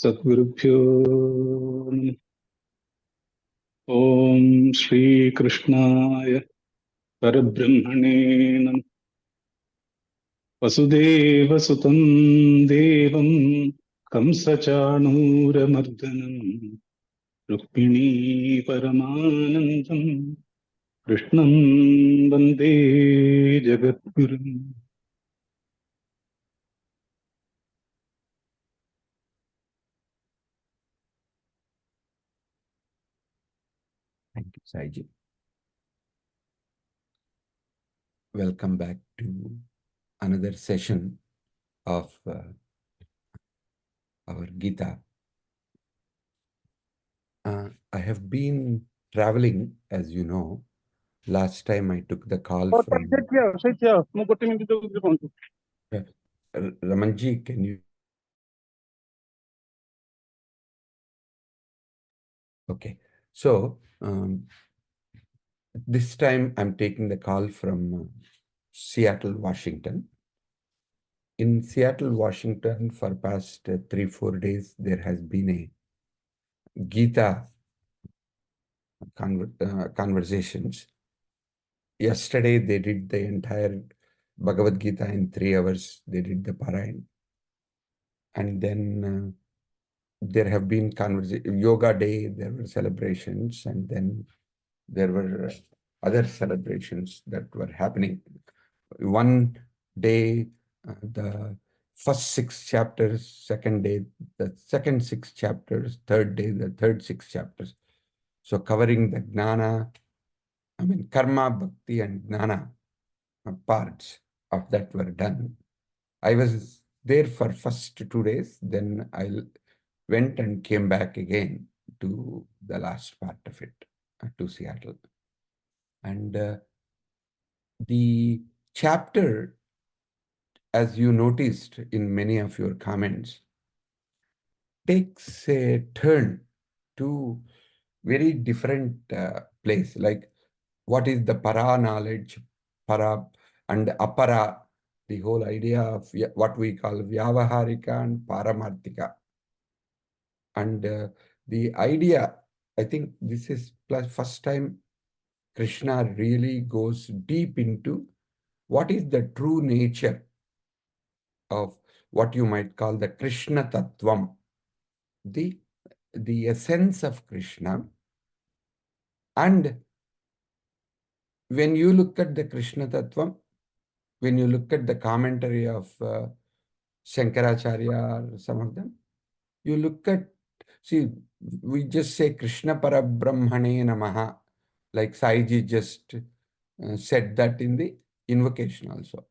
सद्गुरुभ्यो नमः। ॐ श्रीकृष्णाय परब्रह्मणे नमः। वसुदेवसुतं देवं कंसचाणूरमर्दनं रुक्मिणी परमानन्दं कृष्णं वन्दे जगद्गुरुम्। Thank you, Saiji. Welcome back to another session of our Gita. I have been traveling, as you know. Last time I took the call from Ramanji. Can you? Okay. So this time I'm taking the call from Seattle, Washington. In Seattle, Washington, for past 3-4 days, there has been a Gita conversations. Yesterday, they did the entire Bhagavad Gita in 3 hours. They did the Parayan. And then there have been yoga day, there were celebrations, and then there were other celebrations that were happening. One day, the first 6 chapters, second day, the second 6 chapters, third day, the third 6 chapters. So covering the Gnana, Karma, Bhakti, and Gnana parts of that were done. I was there for first 2 days, then I went and came back again to the last part of it, to Seattle. And the chapter, as you noticed in many of your comments, takes a turn to very different place, like what is the para knowledge, para and apara, the whole idea of what we call vyavaharika and paramarthika. And the idea, I think this is first time Krishna really goes deep into what is the true nature of what you might call the Krishna Tattvam, the essence of Krishna. And when you look at the Krishna Tattvam, when you look at the commentary of Shankaracharya or some of them, you look at, see, we just say Krishna Parabrahmane Namaha, like Saiji just said that in the invocation also.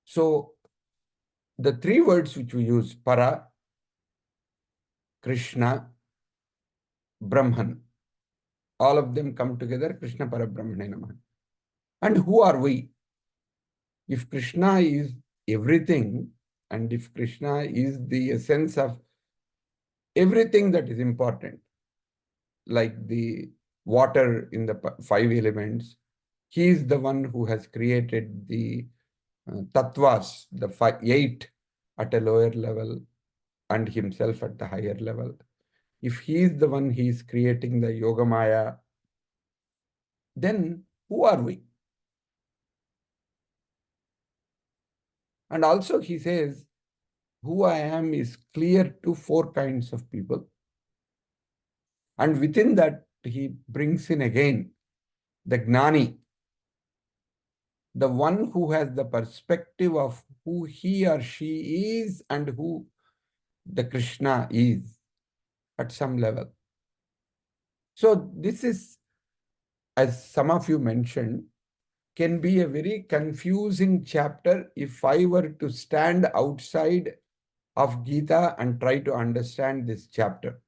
So the 3 words which we use, Para, Krishna, Brahman, all of them come together, Krishna Parabrahmane Namaha. And who are we? If Krishna is everything, and if Krishna is the essence of everything that is important, like the water in the 5 elements, he is the one who has created the tattvas, the 8 at a lower level and himself at the higher level. If he is the one, he is creating the Yogamaya, then who are we? And also he says, who I am is clear to 4 kinds of people. And within that, he brings in again the Gnani, the one who has the perspective of who he or she is and who the Krishna is at some level. So this is, as some of you mentioned, can be a very confusing chapter if I were to stand outside of Gita and try to understand this chapter.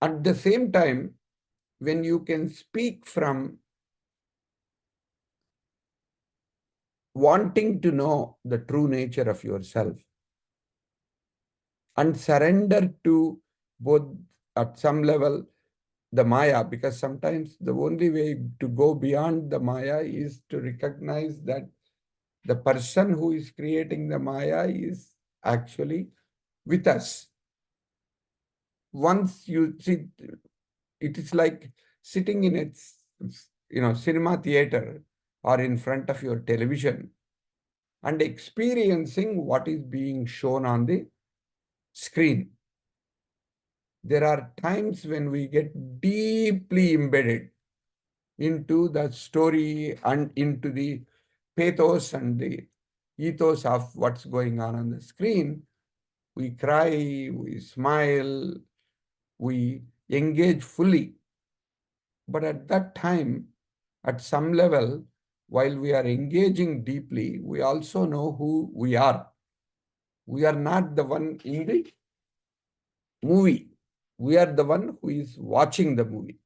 At the same time, when you can speak from wanting to know the true nature of yourself and surrender to both at some level the Maya, because sometimes the only way to go beyond the Maya is to recognize that the person who is creating the Maya is actually with us. Once you see, it is like sitting in its, cinema theater or in front of your television and experiencing what is being shown on the screen. There are times when we get deeply embedded into the story and into the pathos and the ethos of what's going on the screen. We cry, we smile, we engage fully. But at that time, at some level, while we are engaging deeply, we also know who we are. We are not the one in the movie. We are the one who is watching the movie.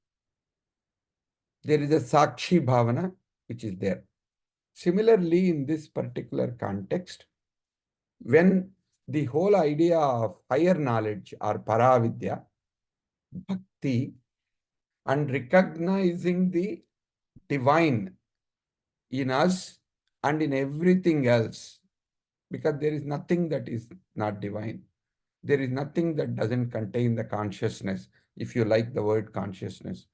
There is a Sakshi Bhavana which is there. Similarly, in this particular context, when the whole idea of higher knowledge or Paravidya, Bhakti, and recognizing the divine in us and in everything else, because there is nothing that is not divine. There is nothing that doesn't contain the consciousness, if you like the word consciousness.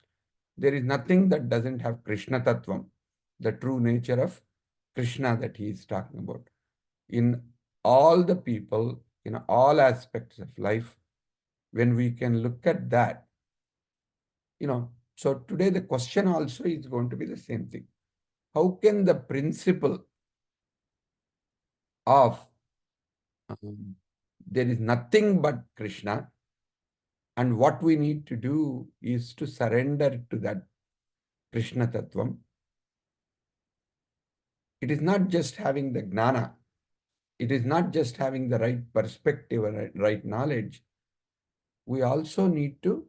There is nothing that doesn't have Krishna Tattvam, the true nature of Krishna that he is talking about. In all the people, in all aspects of life, when we can look at that, so today the question also is going to be the same thing. How can the principle of there is nothing but Krishna, and what we need to do is to surrender to that Krishna Tattvam. It is not just having the gnana, it is not just having the right perspective or right knowledge. We also need to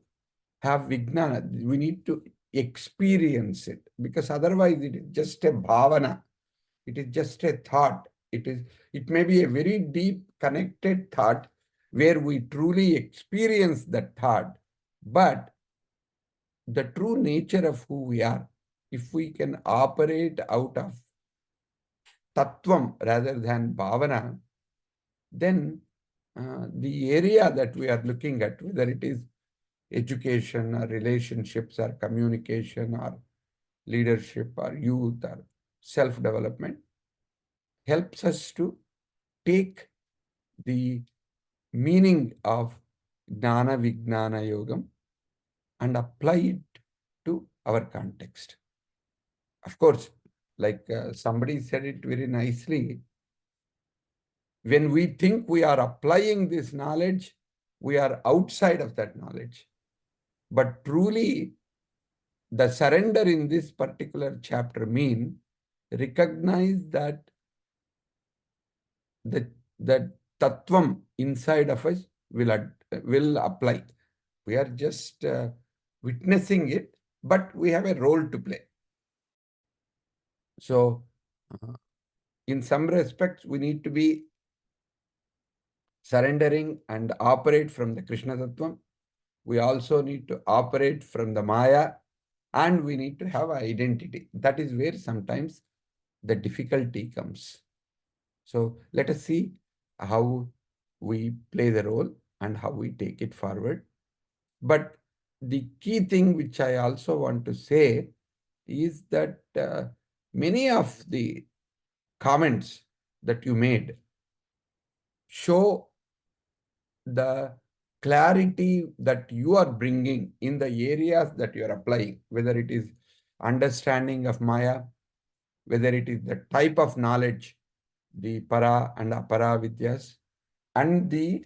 have Vijnana. We need to experience it, because otherwise it is just a bhavana. It is just a thought. It may be a very deep connected thought where we truly experience that thought, but the true nature of who we are, if we can operate out of tattvam rather than bhavana, then the area that we are looking at, whether it is education or relationships or communication or leadership or youth or self-development, helps us to take the meaning of Gnana Vijnana Yogam and apply it to our context. Of course, like somebody said it very nicely, when we think we are applying this knowledge, we are outside of that knowledge. But truly, the surrender in this particular chapter mean recognize that the tattvam inside of us will apply. We are just witnessing it, but we have a role to play. So, in some respects, we need to be surrendering and operate from the Krishna Tattvam. We also need to operate from the Maya, and we need to have identity. That is where sometimes the difficulty comes. So let us see how we play the role and how we take it forward. But the key thing which I also want to say is that many of the comments that you made show the clarity that you are bringing in the areas that you are applying, whether it is understanding of Maya, whether it is the type of knowledge, the para and apara vidyas, and the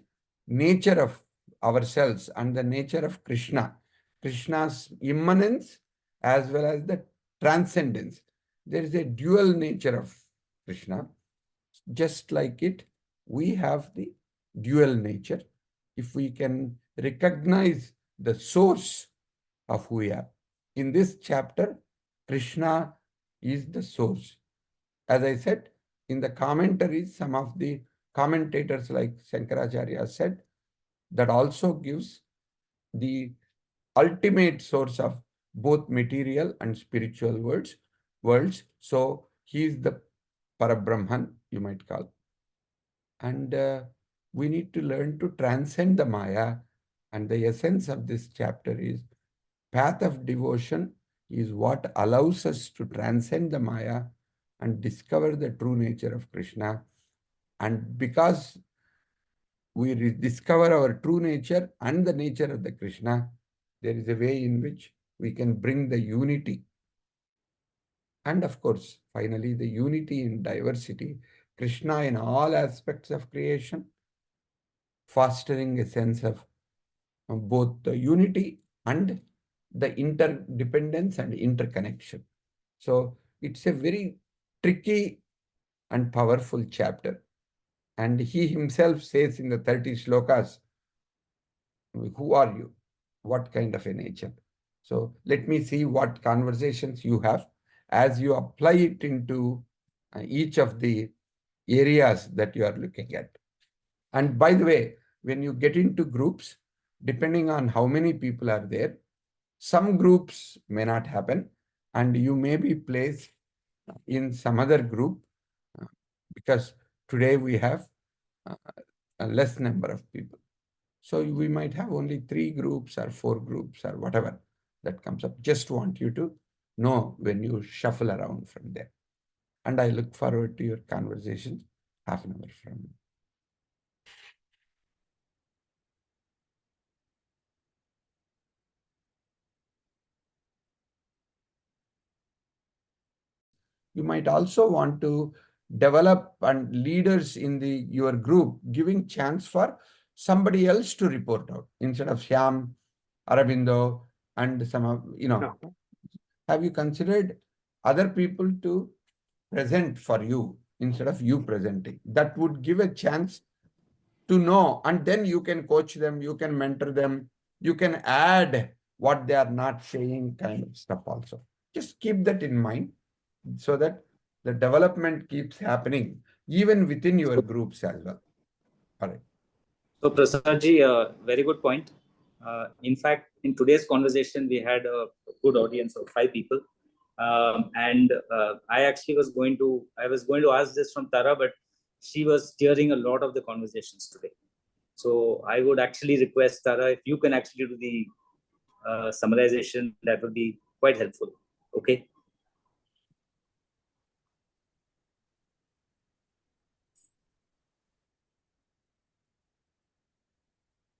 nature of ourselves and the nature of Krishna, Krishna's immanence as well as the transcendence. There is a dual nature of Krishna. Just like it, we have the dual nature. If we can recognize the source of who we are. In this chapter, Krishna is the source. As I said, in the commentaries, some of the commentators like Shankaracharya said, that also gives the ultimate source of both material and spiritual worlds. So he is the Parabrahman, you might call. And we need to learn to transcend the Maya. And the essence of this chapter is path of devotion is what allows us to transcend the Maya and discover the true nature of Krishna. And because we discover our true nature and the nature of the Krishna, there is a way in which we can bring the unity. And of course, finally, the unity in diversity, Krishna in all aspects of creation, fostering a sense of both the unity and the interdependence and interconnection. So it's a very tricky and powerful chapter. And he himself says in the 30 shlokas, who are you? What kind of a nature? So let me see what conversations you have as you apply it into each of the areas that you are looking at. And by the way, when you get into groups, depending on how many people are there, some groups may not happen, and you may be placed in some other group uh, because today we have uh, a less number of people. So we might have only 3 groups or 4 groups or whatever that comes up. Just want you to know when you shuffle around from there. And I look forward to your conversations half an hour from now. You might also want to develop and leaders in your group giving chance for somebody else to report out instead of Shyam, Arabindo, and some of, have you considered other people to present for you instead of you presenting? That would give a chance to know, and then you can coach them, you can mentor them, you can add what they are not saying, kind of stuff also. Just keep that in mind so that the development keeps happening even within your groups as well. All right. So Prasadji, very good point. In fact, in today's conversation, we had a good audience of 5 people. And I actually was going to ask this from Tara, but she was steering a lot of the conversations today. So I would actually request Tara, if you can actually do the summarization, that would be quite helpful. Okay.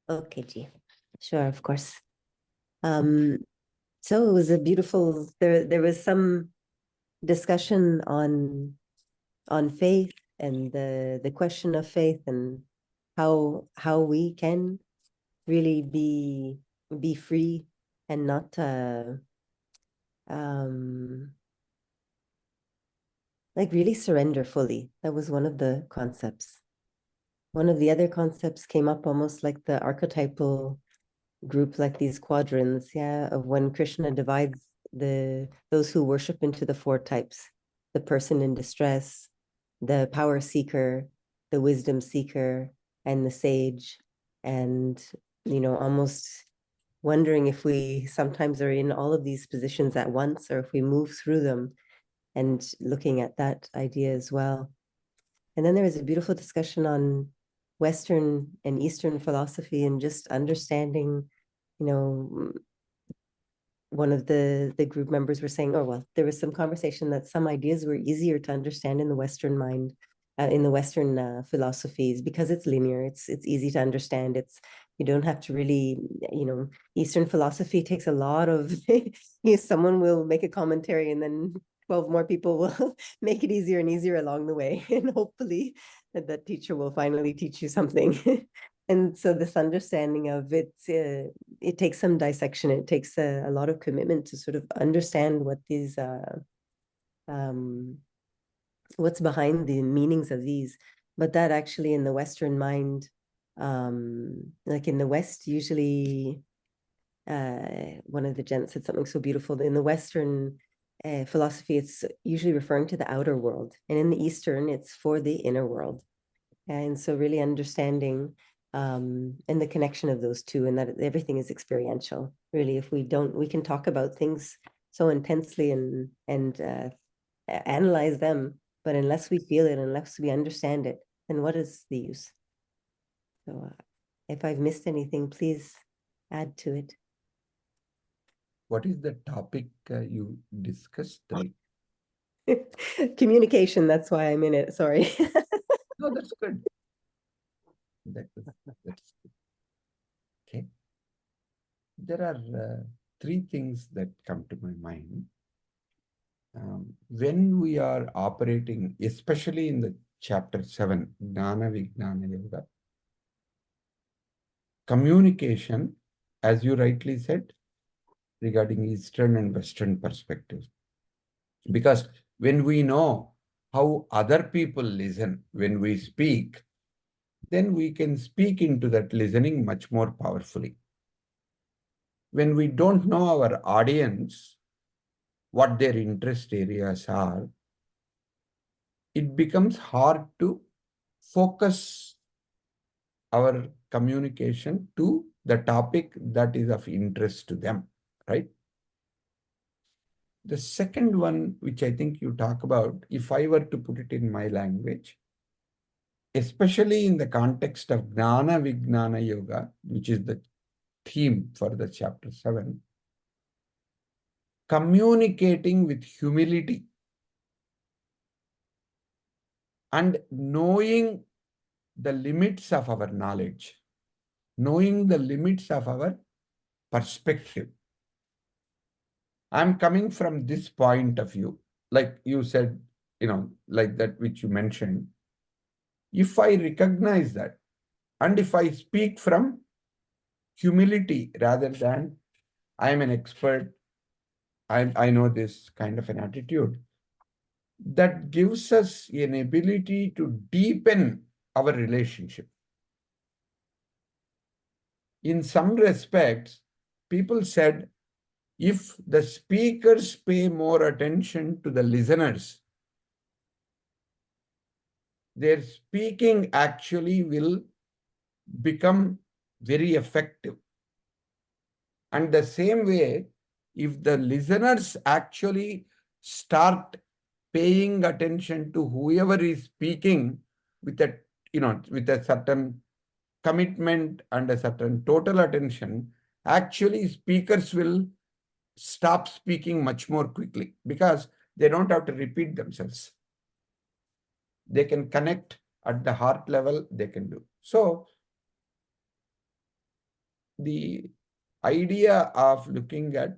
Okay, G. Sure, of course. So it was a beautiful, there was some discussion on faith and the question of faith and how we can really be free and not like really surrender fully. That was one of the concepts. One of the other concepts came up almost like the archetypal group, like these quadrants, yeah, of when Krishna divides those who worship into the 4 types: the person in distress, the power seeker, the wisdom seeker, and the sage. And almost wondering if we sometimes are in all of these positions at once, or if we move through them, and looking at that idea as well. And then there was a beautiful discussion on Western and Eastern philosophy and just understanding, one of the group members were saying, oh, well, there was some conversation that some ideas were easier to understand in the Western mind, in the Western philosophies, because it's linear, it's easy to understand. You don't have to really, Eastern philosophy takes a lot of, someone will make a commentary and then 12 more people will make it easier and easier along the way. And hopefully that teacher will finally teach you something. And so this understanding of it takes some dissection. It takes a lot of commitment to sort of understand what these, what's behind the meanings of these. But that actually in the Western mind, like in the West, usually, one of the gents said something so beautiful. In the Western philosophy, it's usually referring to the outer world. And in the Eastern, it's for the inner world. And so really understanding and the connection of those two, and that everything is experiential. Really, if we don't, we can talk about things so intensely and analyze them, but unless we feel it, unless we understand it, then what is the use? So if I've missed anything, please add to it. What is the topic you discussed? Communication, that's why I'm in it. Sorry. No, that's good. That's good. Okay. There are three things that come to my mind. When we are operating, especially in the chapter 7, Gnana Vijnana Yoga, communication, as you rightly said, regarding Eastern and Western perspectives. Because when we know how other people listen when we speak, then we can speak into that listening much more powerfully. When we don't know our audience, what their interest areas are, it becomes hard to focus our communication to the topic that is of interest to them, right? The second one, which I think you talk about, if I were to put it in my language, especially in the context of Gnana Vijnana Yoga, which is the theme for the chapter 7, communicating with humility and knowing the limits of our knowledge, knowing the limits of our perspective. I'm coming from this point of view, like you said, like that which you mentioned. If I recognize that, and if I speak from humility rather than I'm an expert, I know this kind of an attitude, that gives us an ability to deepen our relationship. In some respects, people said, if the speakers pay more attention to the listeners, their speaking actually will become very effective. And the same way, if the listeners actually start paying attention to whoever is speaking with a certain commitment and a certain total attention, actually speakers will stop speaking much more quickly because they don't have to repeat themselves. They can connect at the heart level, they can do. So the idea of looking at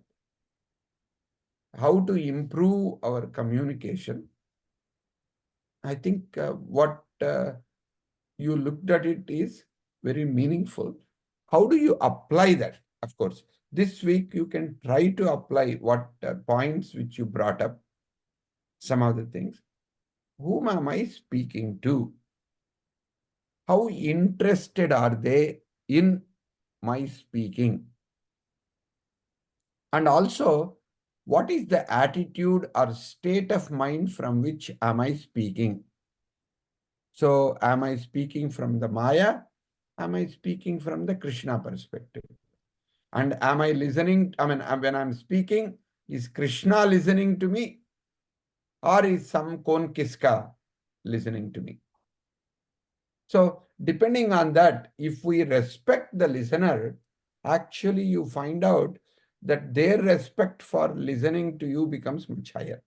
how to improve our communication, I think what you looked at it is very meaningful. How do you apply that? Of course, this week you can try to apply what points which you brought up, some of the things. Whom am I speaking to? How interested are they in my speaking? And also, what is the attitude or state of mind from which am I speaking? So, am I speaking from the Maya? Am I speaking from the Krishna perspective? And am I listening? I mean, when I'm speaking, is Krishna listening to me? Or is some Kon Kiska listening to me? So, depending on that, if we respect the listener, actually you find out that their respect for listening to you becomes much higher.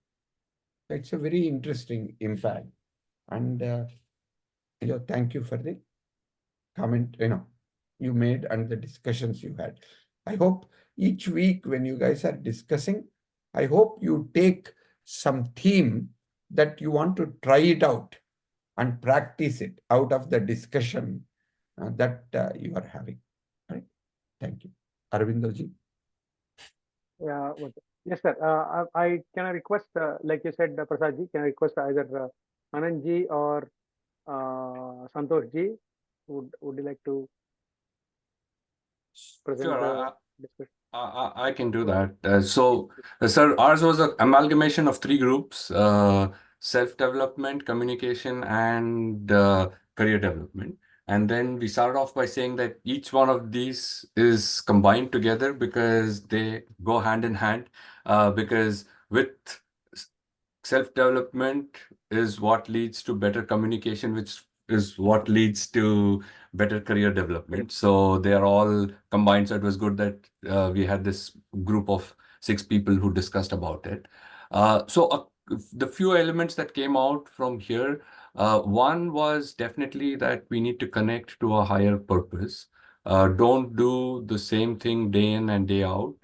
It's a very interesting impact. And thank you for the comment you made and the discussions you had. I hope each week when you guys are discussing, I hope you take some theme that you want to try it out and practice it out of the discussion that you are having. Right? Thank you. Arvindoji. Yeah. Yes, sir. I can I request, like you said, Prasadji, can I request either Anandji or Santoshji? Would you like to present Sure, the discussion? I can do that. Sir, ours was an amalgamation of three groups: self-development, communication, and career development. And then we started off by saying that each one of these is combined together because they go hand in hand. Because with self-development is what leads to better communication, which is what leads to better career development. So they are all combined. So it was good that we had this group of 6 people who discussed about it. The few elements that came out from here, one was definitely that we need to connect to a higher purpose. Don't do the same thing day in and day out.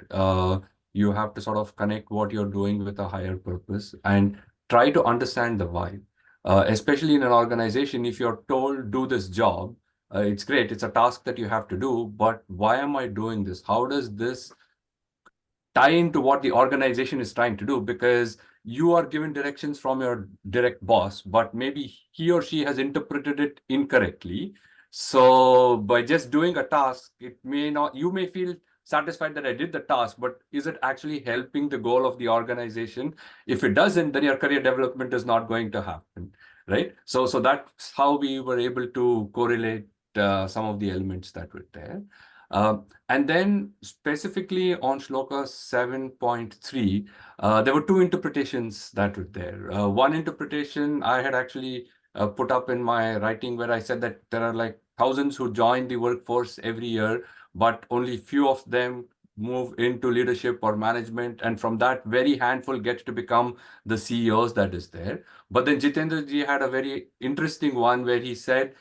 You have to sort of connect what you're doing with a higher purpose and try to understand the why. Especially in an organization, if you're told do this job, it's great. It's a task that you have to do, but why am I doing this? How does this tie into what the organization is trying to do? Because you are given directions from your direct boss, but maybe he or she has interpreted it incorrectly. So by just doing a task, it may not, you may feel satisfied that I did the task, but is it actually helping the goal of the organization? If it doesn't, then your career development is not going to happen, right? So that's how we were able to correlate some of the elements that were there. And then specifically on Shloka 7.3, there were 2 interpretations that were there. One interpretation I had actually put up in my writing, where I said that there are like thousands who join the workforce every year, but only few of them move into leadership or management. And from that, very handful get to become the CEOs that is there. But then Jitendra ji had a very interesting one where he said,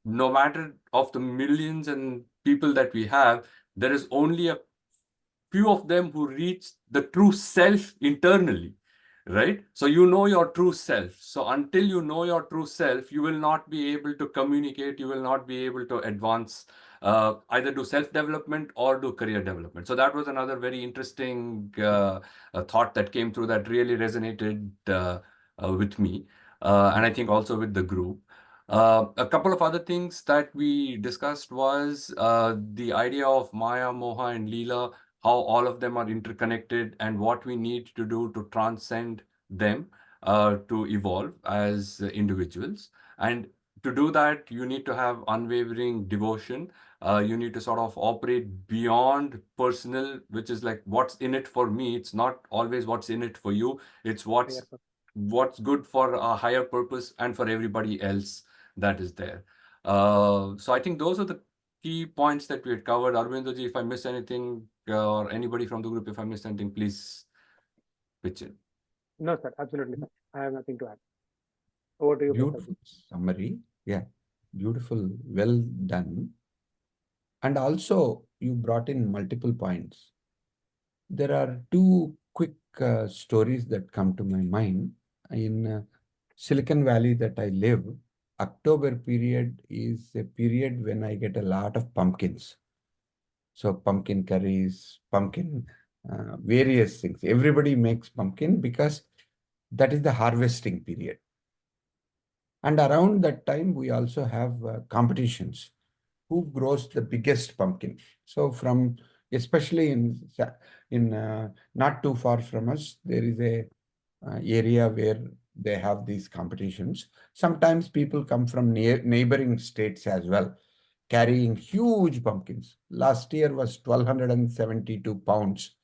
no matter of the millions and people that we have, there is only a few of them who reach the true self internally, right? So you know your true self. So until you know your true self, you will not be able to communicate, you will not be able to advance, either do self-development or do career development. So that was another very interesting thought that came through that really resonated with me, and I think also with the group. A couple of other things that we discussed was the idea of Maya, Moha, and Leela, how all of them are interconnected, and what we need to do to transcend them, to evolve as individuals. And to do that, you need to have unwavering devotion. You need to sort of operate beyond personal, which is like what's in it for me. It's not always what's in it for you. It's Yes, sir. what's good for a higher purpose and for everybody else that is there. So I think those are the key points that we had covered. Arvindoji, if I missed anything, or anybody from the group, if I missed anything, please pitch in. No, sir. Absolutely, sir. I have nothing to add. Over to you, Beautiful summary. Yeah, beautiful. Well done. And also, you brought in multiple points. There are 2 quick stories that come to my mind. In Silicon Valley that I live, October period is a period when I get a lot of pumpkins. So pumpkin curries, pumpkin, various things. Everybody makes pumpkin because that is the harvesting period. And around that time, we also have competitions. Who grows the biggest pumpkin? So from, especially in not too far from us, there is a area where they have these competitions. Sometimes people come from neighboring states as well, carrying huge pumpkins. Last year was 1,272 pounds.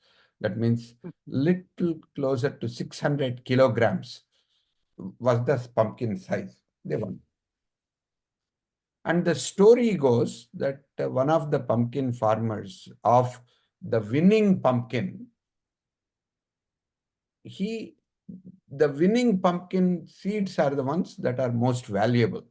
That means little closer to 600 kilograms was the pumpkin size. They won. And the story goes that one of the pumpkin farmers of the winning pumpkin, the winning pumpkin seeds are the ones that are most valuable,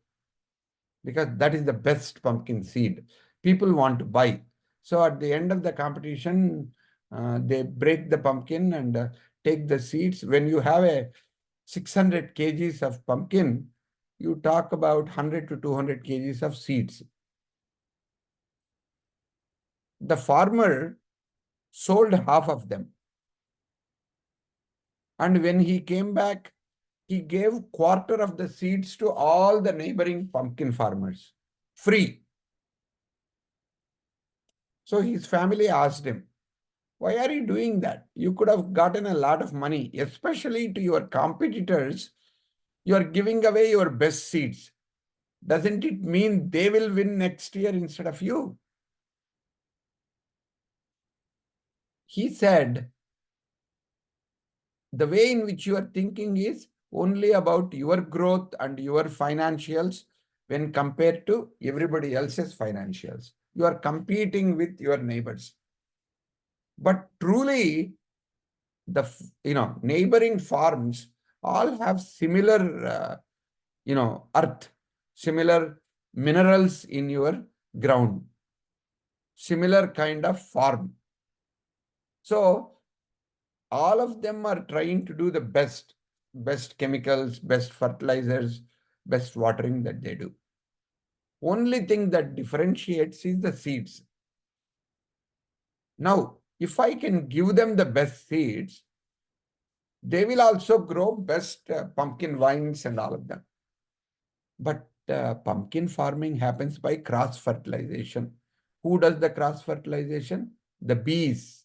because that is the best pumpkin seed. People want to buy. So at the end of the competition, they break the pumpkin and take the seeds. When you have a 600 kgs of pumpkin, you talk about 100 to 200 kgs of seeds. The farmer sold half of them. And when he came back, he gave quarter of the seeds to all the neighboring pumpkin farmers, free. So his family asked him, why are you doing that? You could have gotten a lot of money, especially to your competitors. You are giving away your best seeds. Doesn't it mean they will win next year instead of you? He said, the way in which you are thinking is only about your growth and your financials. when compared to everybody else's financials. You are competing with your neighbors. But truly, the neighboring farms all have similar earth, similar minerals in your ground, similar kind of farm. So all of them are trying to do the best chemicals, best fertilizers, best watering that they do. Only thing that differentiates is the seeds. Now, if I can give them the best seeds, they will also grow best pumpkin vines and all of them. But pumpkin farming happens by cross fertilization. Who does the cross fertilization? The bees.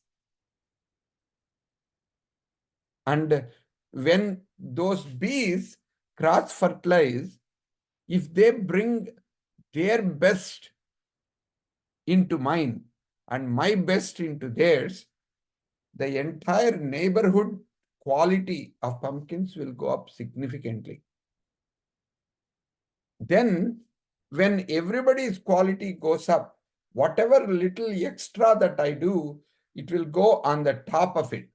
And when those bees cross fertilize, if they bring their best into mine and my best into theirs, the entire neighborhood quality of pumpkins will go up significantly. Then when everybody's quality goes up, whatever little extra that I do, it will go on the top of it.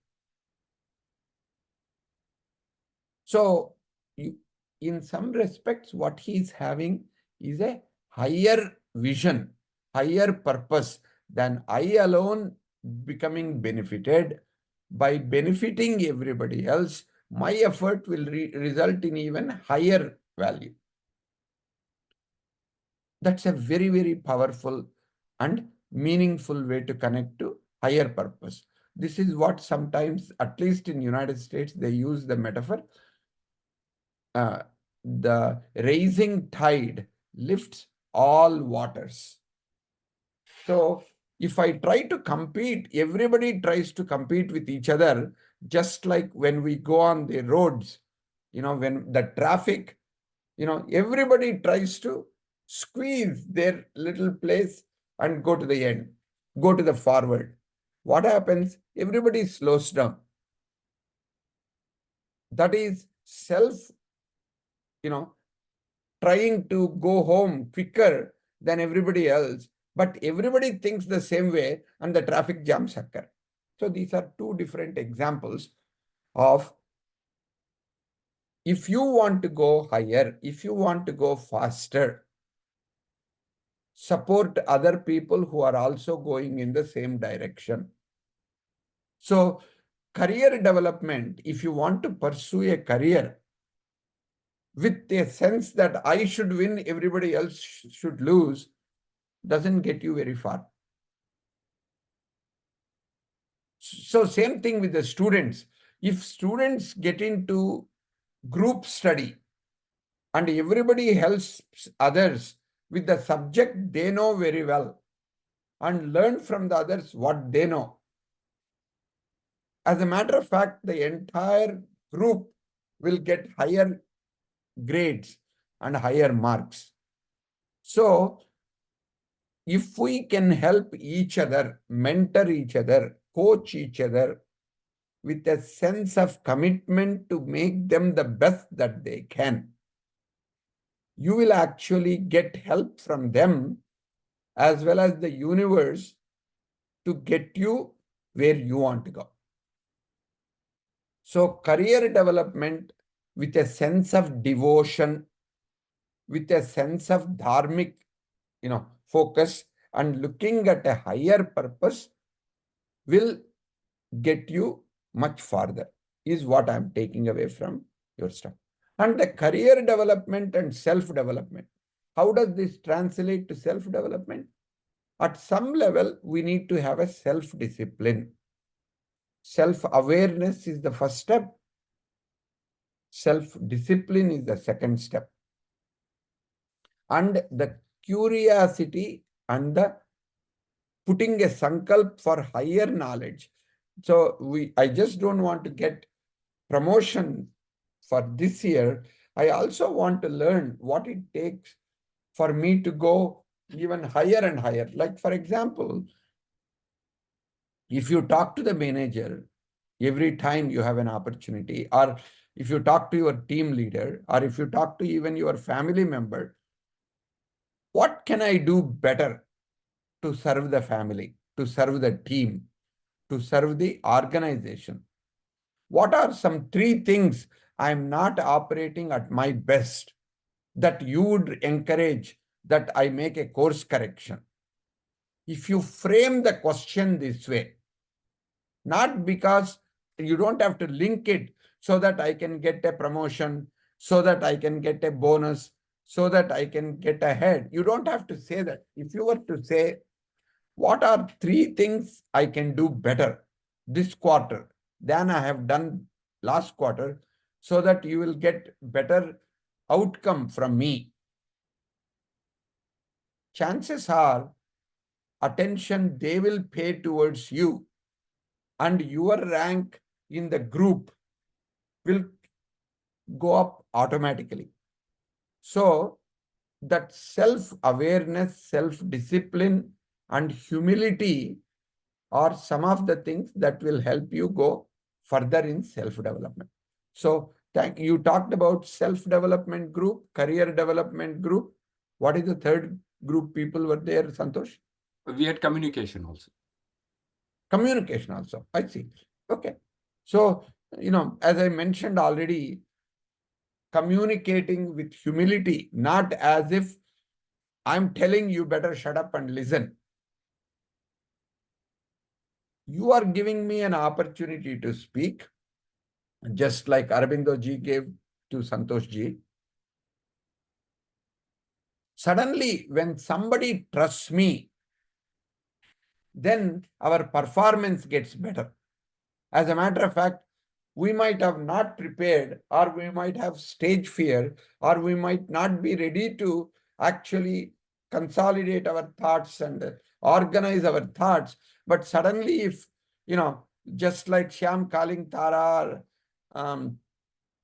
So in some respects, what he's having is a higher vision, higher purpose than I alone becoming benefited. By benefiting everybody else, my effort will result in even higher value. That's a very, very powerful and meaningful way to connect to higher purpose. This is what sometimes, at least in United States, they use the metaphor. The rising tide lifts all waters. So if I try to compete, everybody tries to compete with each other, just like when we go on the roads, when the traffic, everybody tries to squeeze their little place and go to the end, go to the forward. What happens? Everybody slows down. That is self, trying to go home quicker than everybody else, but everybody thinks the same way and the traffic jams occur. So these are two different examples of, if you want to go higher, if you want to go faster, support other people who are also going in the same direction. So career development, if you want to pursue a career with a sense that I should win, everybody else should lose, doesn't get you very far. So same thing with the students. If students get into group study and everybody helps others with the subject they know very well and learn from the others what they know, as a matter of fact, the entire group will get higher grades and higher marks. So if we can help each other, mentor each other, coach each other with a sense of commitment to make them the best that they can, you will actually get help from them as well as the universe to get you where you want to go. So career development with a sense of devotion, with a sense of dharmic, focus and looking at a higher purpose will get you much farther, is what I'm taking away from your stuff. And the career development and self-development. How does this translate to self-development? At some level, we need to have a self-discipline. Self-awareness is the first step. Self-discipline is the second step. And the curiosity and the putting a sankalp for higher knowledge. So I just don't want to get promotion for this year. I also want to learn what it takes for me to go even higher and higher. Like, for example, if you talk to the manager every time you have an opportunity, or if you talk to your team leader, or if you talk to even your family member, what can I do better to serve the family, to serve the team, to serve the organization? What are some 3 things I'm not operating at my best that you would encourage that I make a course correction? If you frame the question this way, not because you don't have to link it so that I can get a promotion, so that I can get a bonus, so that I can get ahead. You don't have to say that. If you were to say, what are 3 things I can do better this quarter than I have done last quarter, so that you will get better outcome from me? Chances are attention they will pay towards you, and your rank in the group will go up automatically. So that self-awareness, self-discipline, and humility are some of the things that will help you go further in self-development. So you talked about self-development group, career development group. What is the third group people were there, Santosh? We had communication also. Communication also. I see. Okay. So, as I mentioned already, communicating with humility, not as if I'm telling you better shut up and listen. You are giving me an opportunity to speak, just like Aurobindo ji gave to Santosh ji. Suddenly, when somebody trusts me, then our performance gets better. As a matter of fact, we might have not prepared, or we might have stage fear, or we might not be ready to actually consolidate our thoughts and organize our thoughts. But suddenly, if, just like Shyam calling Tara or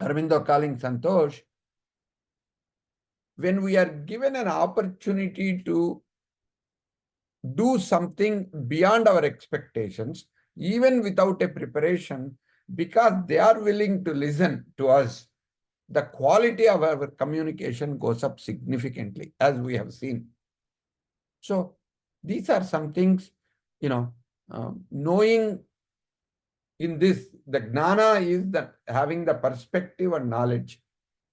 Aurobindo calling Santosh, when we are given an opportunity to do something beyond our expectations, even without a preparation, because they are willing to listen to us, the quality of our communication goes up significantly, as we have seen. So these are some things, knowing in this, the gnana is that having the perspective and knowledge.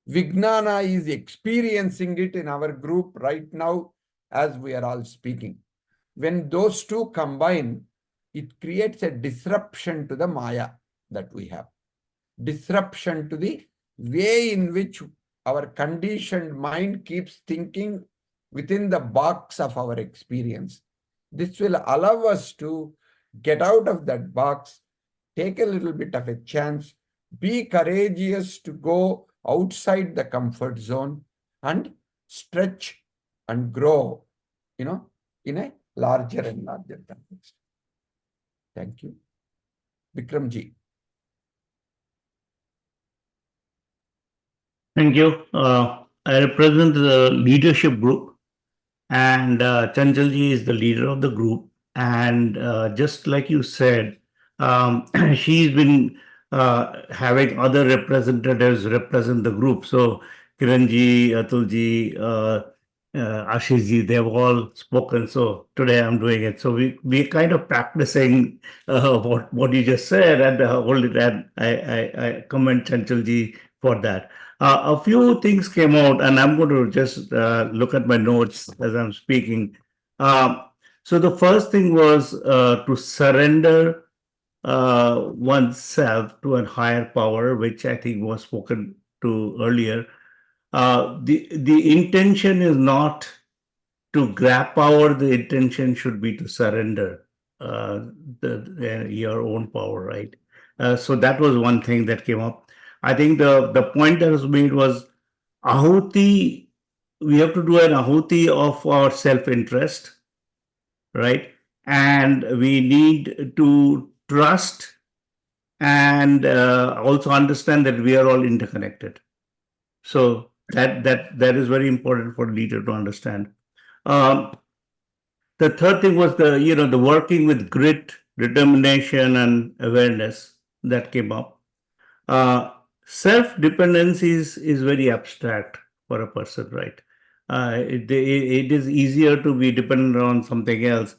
Vijnana is experiencing it in our group right now as we are all speaking. When those two combine, it creates a disruption to the Maya that we have. Disruption to the way in which our conditioned mind keeps thinking within the box of our experience. This will allow us to get out of that box, take a little bit of a chance, be courageous to go outside the comfort zone and stretch and grow, in a larger and larger context. Thank you. Vikramji. Thank you. I represent the leadership group, and Chanchalji is the leader of the group. And just like you said, she's been having other representatives represent the group. So Kiranji, Atulji, Ashishji, they've all spoken. So today I'm doing it. So we're kind of practicing what you just said, and hold it. And I commend Chanchalji for that. A few things came out, and I'm going to just look at my notes as I'm speaking. So the first thing was to surrender oneself to a higher power, which I think was spoken to earlier. The intention is not to grab power. The intention should be to surrender your own power, right? So that was one thing that came up. I think the point that was made was ahuti. We have to do an ahuti of our self-interest, right? And we need to trust and also understand that we are all interconnected. So that is very important for a leader to understand. The third thing was the working with grit, determination, and awareness that came up. Self-dependence is very abstract for a person, right? it is easier to be dependent on something else.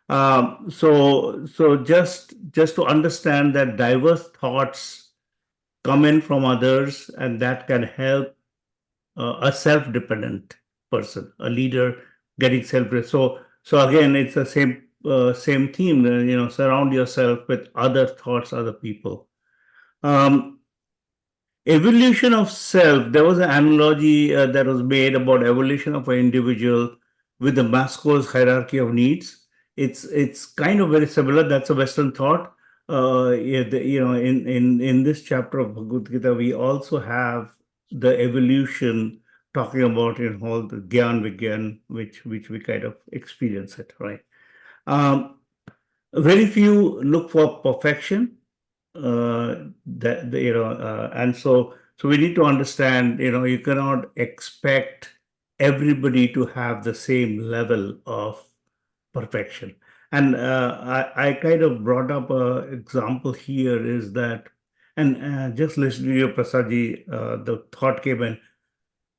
So just to understand that diverse thoughts come in from others, and that can help a self-dependent person, a leader getting self. So again, it's the same theme. Surround yourself with other thoughts, other people. Evolution of self. There was an analogy that was made about evolution of an individual with the Maslow's hierarchy of needs. It's kind of very similar. That's a Western thought. Yeah, in this chapter of Bhagavad Gita, we also have the evolution talking about all the Gyan Vigyan, which we kind of experience it, right? Very few look for perfection. And so we need to understand, you cannot expect everybody to have the same level of perfection. And I kind of brought up an example here is that, and just listening to you, Prasadji, the thought came in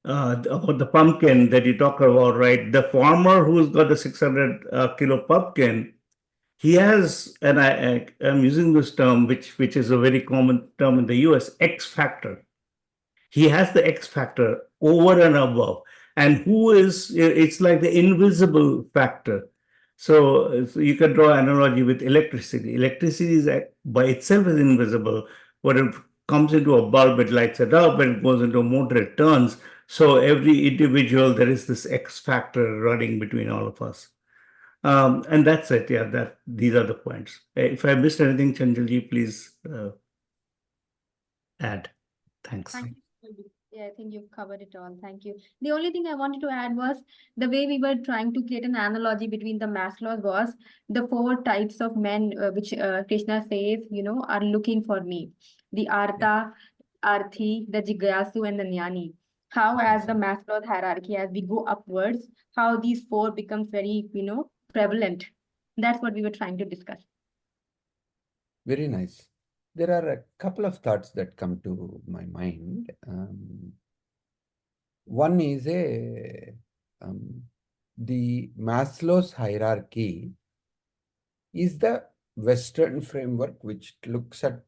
about the pumpkin that you talked about, right? The farmer who's got the 600 kilo pumpkin, he has, and I'm using this term, which is a very common term in the US, X factor. He has the X factor over and above. And who is, it's like the invisible factor. So you can draw an analogy with electricity. Electricity is by itself is invisible. When it comes into a bulb, it lights it up, and it goes into a motor, it turns. So every individual, there is this X factor running between all of us. And that's it. Yeah, these are the points. If I missed anything, Chanjalji, please add. Thanks. Thank you. Yeah, I think you've covered it all. Thank you. The only thing I wanted to add was the way we were trying to create an analogy between the Maslow was the four types of men which Krishna says, are looking for me. The Artha, Arthi, the Jigyasu, and the Jnani. How, as the Maslow hierarchy, as we go upwards, how these four becomes very, prevalent. That's what we were trying to discuss. Very nice. There are a couple of thoughts that come to my mind. One is the Maslow's hierarchy is the Western framework which looks at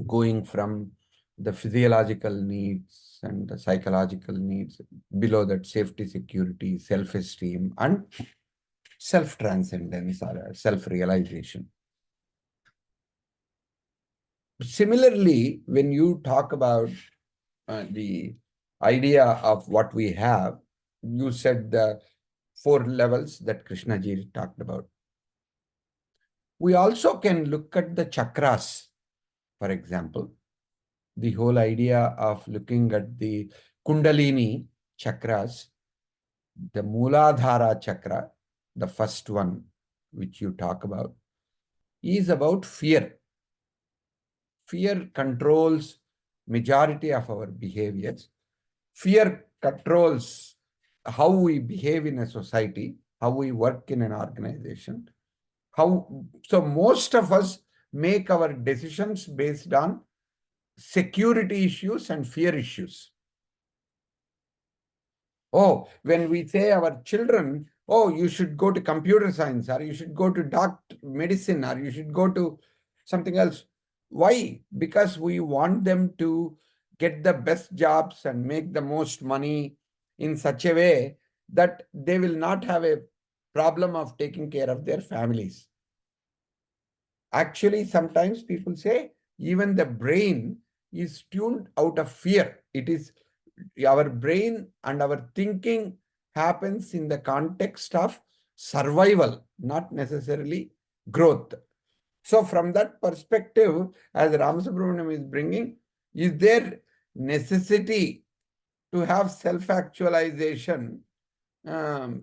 going from the physiological needs and the psychological needs, below that safety, security, self-esteem, and self-transcendence or self-realization. Similarly, when you talk about the idea of what we have, you said the 4 levels that Krishnaji talked about. We also can look at the chakras, for example. The whole idea of looking at the Kundalini chakras, the Mooladhara chakra, the first one which you talk about, is about fear. Fear controls majority of our behaviors. Fear controls how we behave in a society, how we work in an organization. So most of us make our decisions based on security issues and fear issues. Oh, when we say our children, oh, you should go to computer science, or you should go to medicine, or you should go to something else. Why? Because we want them to get the best jobs and make the most money in such a way that they will not have a problem of taking care of their families. Actually, sometimes people say even the brain is tuned out of fear. It is our brain and our thinking happens in the context of survival, not necessarily growth. So from that perspective, as Ramasubramaniam is bringing, is there necessity to have self-actualization, as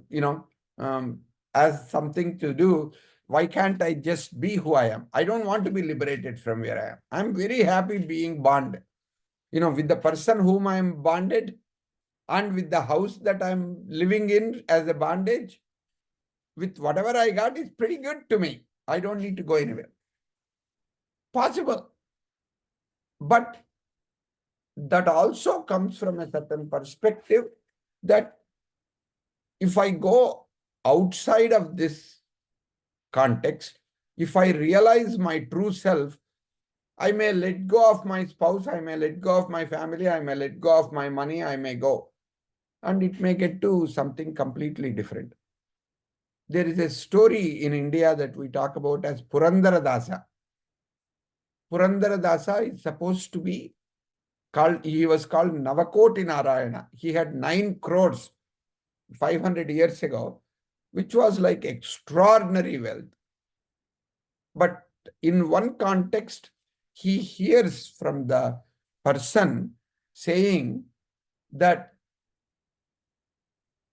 something to do? Why can't I just be who I am? I don't want to be liberated from where I am. I'm very happy being bonded, with the person whom I'm bonded, and with the house that I'm living in as a bondage. With whatever I got, is pretty good to me. I don't need to go anywhere. Possible. But that also comes from a certain perspective that if I go outside of this context, if I realize my true self, I may let go of my spouse, I may let go of my family, I may let go of my money, I may go. And it may get to something completely different. There is a story in India that we talk about as Purandara Dasa. Purandara Dasa is supposed to be called, he was called Navakoti Narayana. He had 9 crores 500 years ago, which was like extraordinary wealth. But in one context, he hears from the person saying that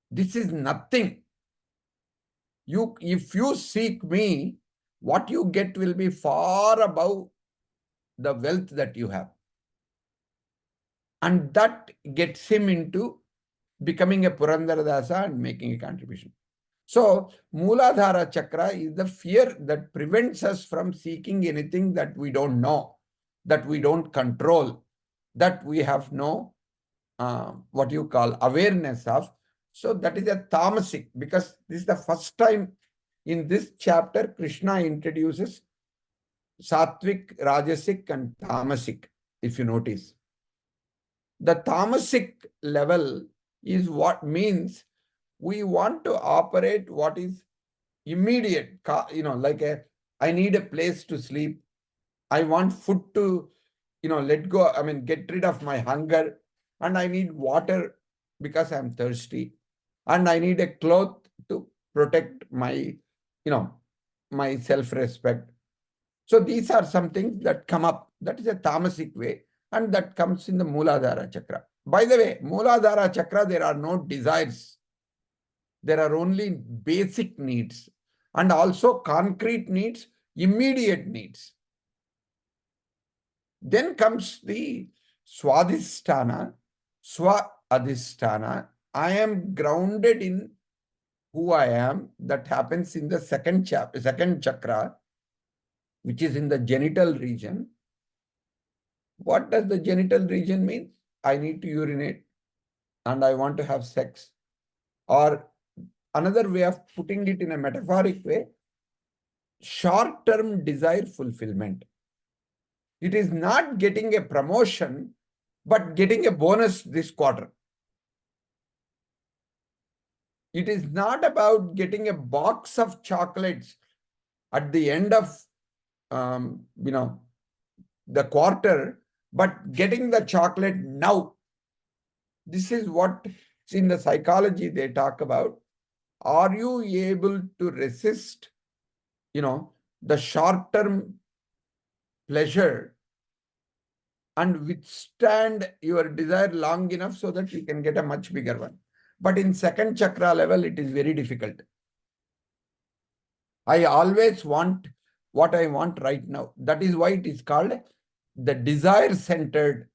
this is nothing. If you seek me, what you get will be far above the wealth that you have. And that gets him into becoming a Purandaradasa and making a contribution. So, Mooladhara Chakra is the fear that prevents us from seeking anything that we don't know, that we don't control, that we have no, what you call, awareness of. So, that is a tamasic, because this is the first time in this chapter Krishna introduces Sattvic, Rajasic and Tamasic, if you notice. The tamasic level is what means we want to operate what is immediate, like I need a place to sleep. I want food to, let go, get rid of my hunger, and I need water because I'm thirsty, and I need a cloth to protect my, my self-respect. So these are some things that come up. That is a tamasic way, and that comes in the Mooladhara Chakra. By the way, Mooladhara Chakra, there are no desires. There are only basic needs and also concrete needs, immediate needs. Then comes the Swadhisthana, Swa-adhisthana. I am grounded in who I am. That happens in the second chakra, which is in the genital region. What does the genital region mean? I need to urinate and I want to have sex. Or another way of putting it in a metaphoric way, short-term desire fulfillment. It is not getting a promotion, but getting a bonus this quarter. It is not about getting a box of chocolates at the end of, the quarter, but getting the chocolate now. This is what in the psychology they talk about. Are you able to resist, the short-term pleasure and withstand your desire long enough so that you can get a much bigger one? But in second chakra level, it is very difficult. I always want what I want right now. That is why it is called the desire-centered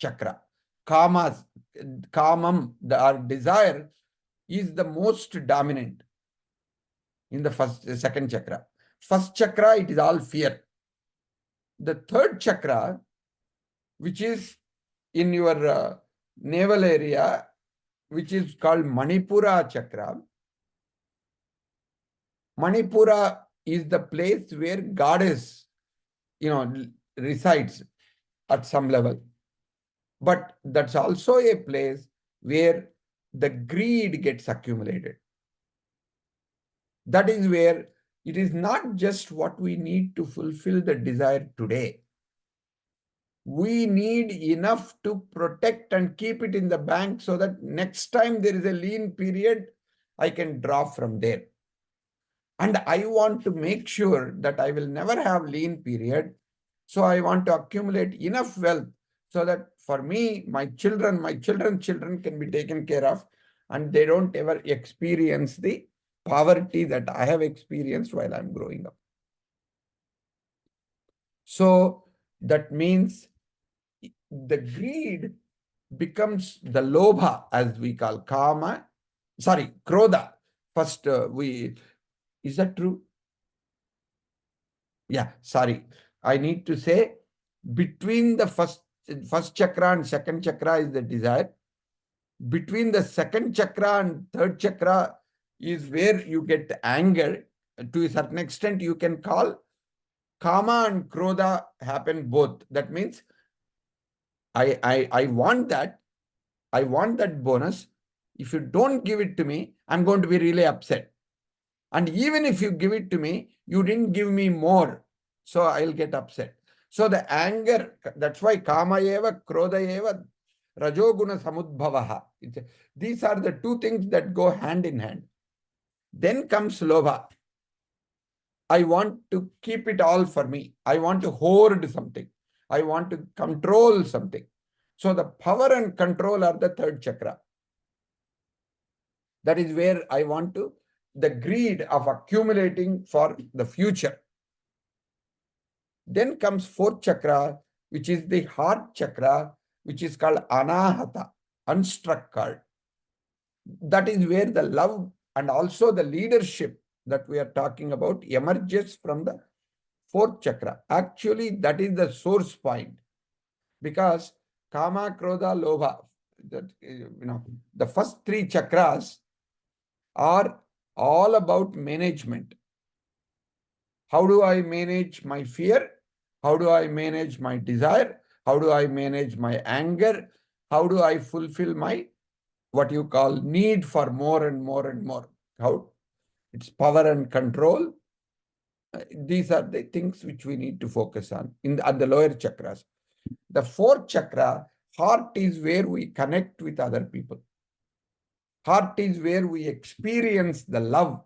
chakra. Kamam, our desire is the most dominant in the second chakra. First chakra, it is all fear. The third chakra, which is in your navel area, which is called Manipura chakra. Manipura is the place where goddess, resides at some level. But that's also a place where the greed gets accumulated. That is where it is not just what we need to fulfill the desire today. We need enough to protect and keep it in the bank so that next time there is a lean period, I can draw from there. And I want to make sure that I will never have lean period. So I want to accumulate enough wealth so that for me, my children's children can be taken care of and they don't ever experience the poverty that I have experienced while I'm growing up. So that means the greed becomes the lobha, as we call krodha. First, is that true? Yeah, sorry. I need to say between the first chakra and second chakra is the desire. between the second chakra and third chakra is where you get anger. To a certain extent, you can call kama and krodha happen both. That means I want that. I want that bonus. If you don't give it to me, I'm going to be really upset. And even if you give it to me, you didn't give me more. So I'll get upset. So the anger, that's why kama eva, krodha eva, rajoguna samudbhavaha. These are the two things that go hand in hand. Then comes lobha. I want to keep it all for me. I want to hoard something. I want to control something. So the power and control are the third chakra. That is where I want to, the greed of accumulating for the future. Then comes fourth chakra, which is the heart chakra, which is called anahata, unstruck card. That is where the love and also the leadership that we are talking about emerges from the fourth chakra. Actually, that is the source point. Because kama, krodha, lobha, the first three chakras are all about management. How do I manage my fear? How do I manage my desire? How do I manage my anger? How do I fulfill my, what you call, need for more and more and more? How? It's power and control. These are the things which we need to focus on at the lower chakras. The fourth chakra, heart, is where we connect with other people. Heart is where we experience the love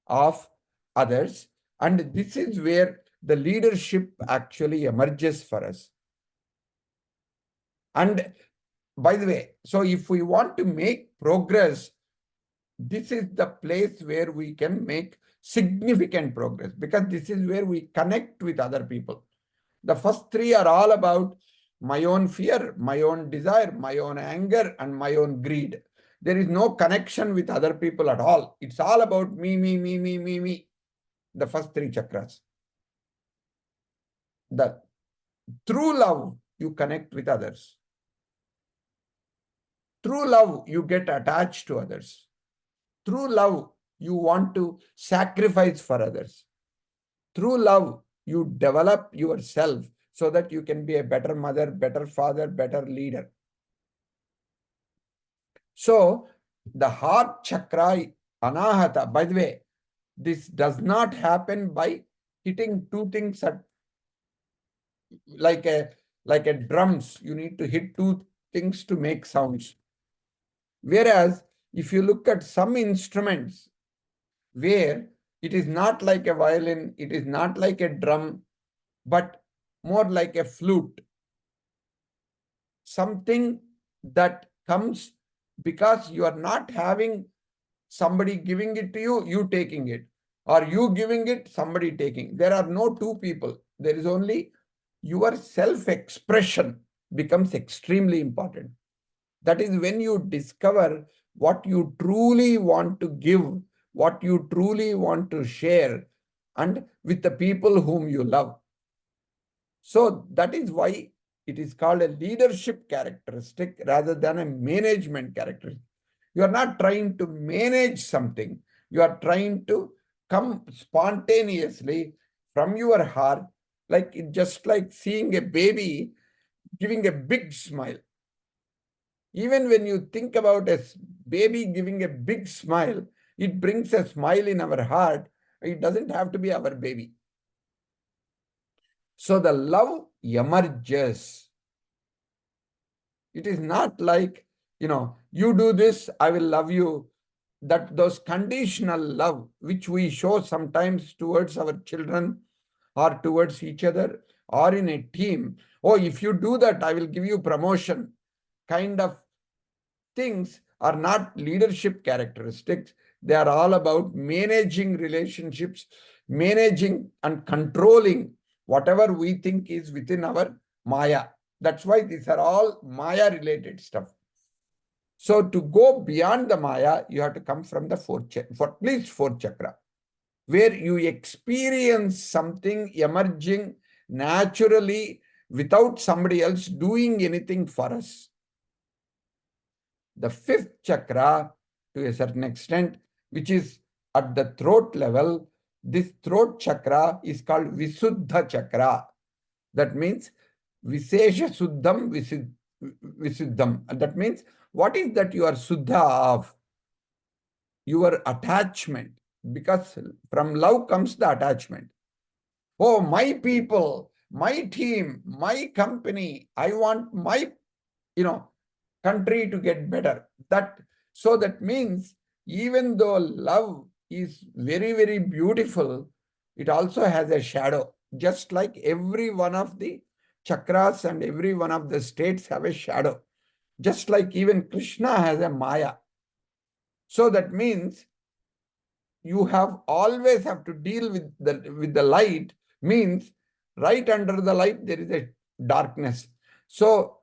of others. And this is where the leadership actually emerges for us. And by the way, so if we want to make progress, this is the place where we can make significant progress, because this is where we connect with other people. The first three are all about my own fear, my own desire, my own anger, and my own greed. There is no connection with other people at all. It's all about me, me, me, me, me, me. The first three chakras. Through love, you connect with others. Through love, you get attached to others. Through love, you want to sacrifice for others. Through love, you develop yourself so that you can be a better mother, better father, better leader. So, the heart chakra, anahata, by the way, this does not happen by hitting two things at like a drums. You need to hit two things to make sounds. Whereas if you look at some instruments where it is not like a violin, it is not like a drum, but more like a flute. Something that comes because you are not having somebody giving it to you, you taking it, or you giving it, somebody taking. There are no two people. There is only your self-expression becomes extremely important. That is when you discover what you truly want to give, what you truly want to share, and with the people whom you love. So that is why it is called a leadership characteristic rather than a management characteristic. You are not trying to manage something. You are trying to come spontaneously from your heart, just like seeing a baby giving a big smile. Even when you think about a baby giving a big smile, it brings a smile in our heart. It doesn't have to be our baby. So the love emerges. It is not like, you do this, I will love you. Those conditional love, which we show sometimes towards our children or towards each other or in a team. Oh, if you do that, I will give you promotion. Kind of things are not leadership characteristics. They are all about managing relationships, managing and controlling whatever we think is within our Maya. That's why these are all Maya related stuff. So to go beyond the Maya, you have to come from the at least fourth chakra, where you experience something emerging naturally without somebody else doing anything for us. the fifth chakra to a certain extent, which is at the throat level. This throat chakra is called Visuddha chakra. That means Visesha Suddham Visuddham. And that means what is that you are Suddha of? Your attachment. Because from love comes the attachment. Oh, my people, my team, my company, I want my, country to get better. So that means even though love is very, very beautiful, it also has a shadow. Just like every one of the chakras and every one of the states have a shadow. Just like even Krishna has a Maya. So that means you always have to deal with the light, means right under the light there is a darkness. So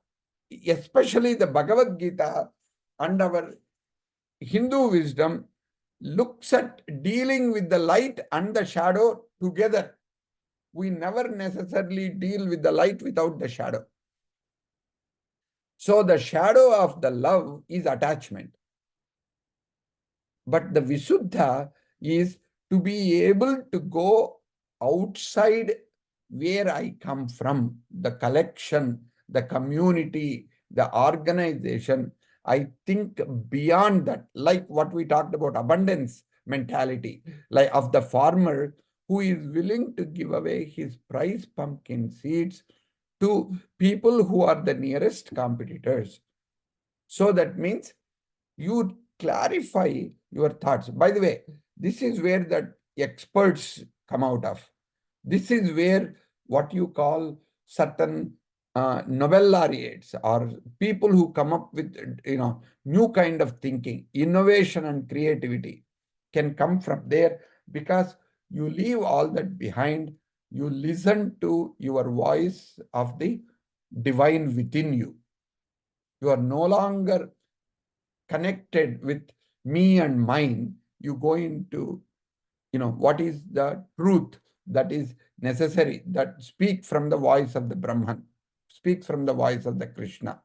especially the Bhagavad Gita and our Hindu wisdom looks at dealing with the light and the shadow together. We never necessarily deal with the light without the shadow. So the shadow of the love is attachment. But the Visuddha is to be able to go outside where I come from, the collection, the community, the organization. I think beyond that, like what we talked about, abundance mentality, like of the farmer who is willing to give away his prize pumpkin seeds to people who are the nearest competitors. So that means you clarify your thoughts. By the way, this is where the experts come out of. This is where what you call certain Nobel laureates or people who come up with new kind of thinking, innovation and creativity can come from there, because you leave all that behind. You listen to your voice of the divine within you. You are no longer connected with me and mine. You go into, what is the truth that is necessary, that speak from the voice of the Brahman, speak from the voice of the Krishna.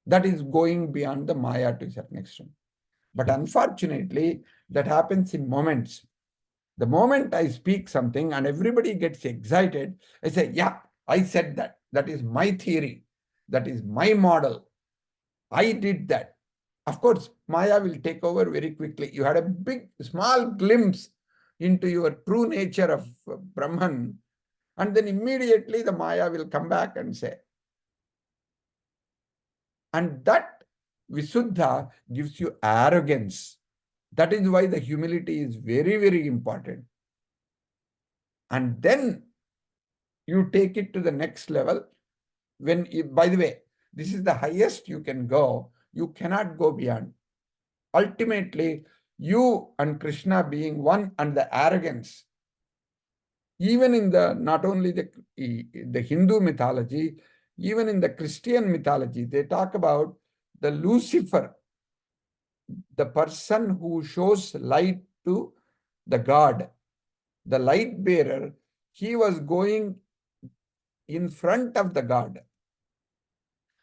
That is going beyond the Maya to a certain extent. But unfortunately, that happens in moments. The moment I speak something and everybody gets excited, I say, yeah, I said that. That is my theory. That is my model. I did that. Of course, Maya will take over very quickly. You had a small glimpse into your true nature of Brahman, and then immediately the Maya will come back and say. And that Visuddha gives you arrogance. That is why the humility is very, very important. And then you take it to the next level. By the way, this is the highest you can go. You cannot go beyond. Ultimately, you and Krishna being one, and the arrogance. Even in not only the Hindu mythology, even in the Christian mythology, they talk about the Lucifer, the person who shows light to the God, the light bearer. He was going in front of the God.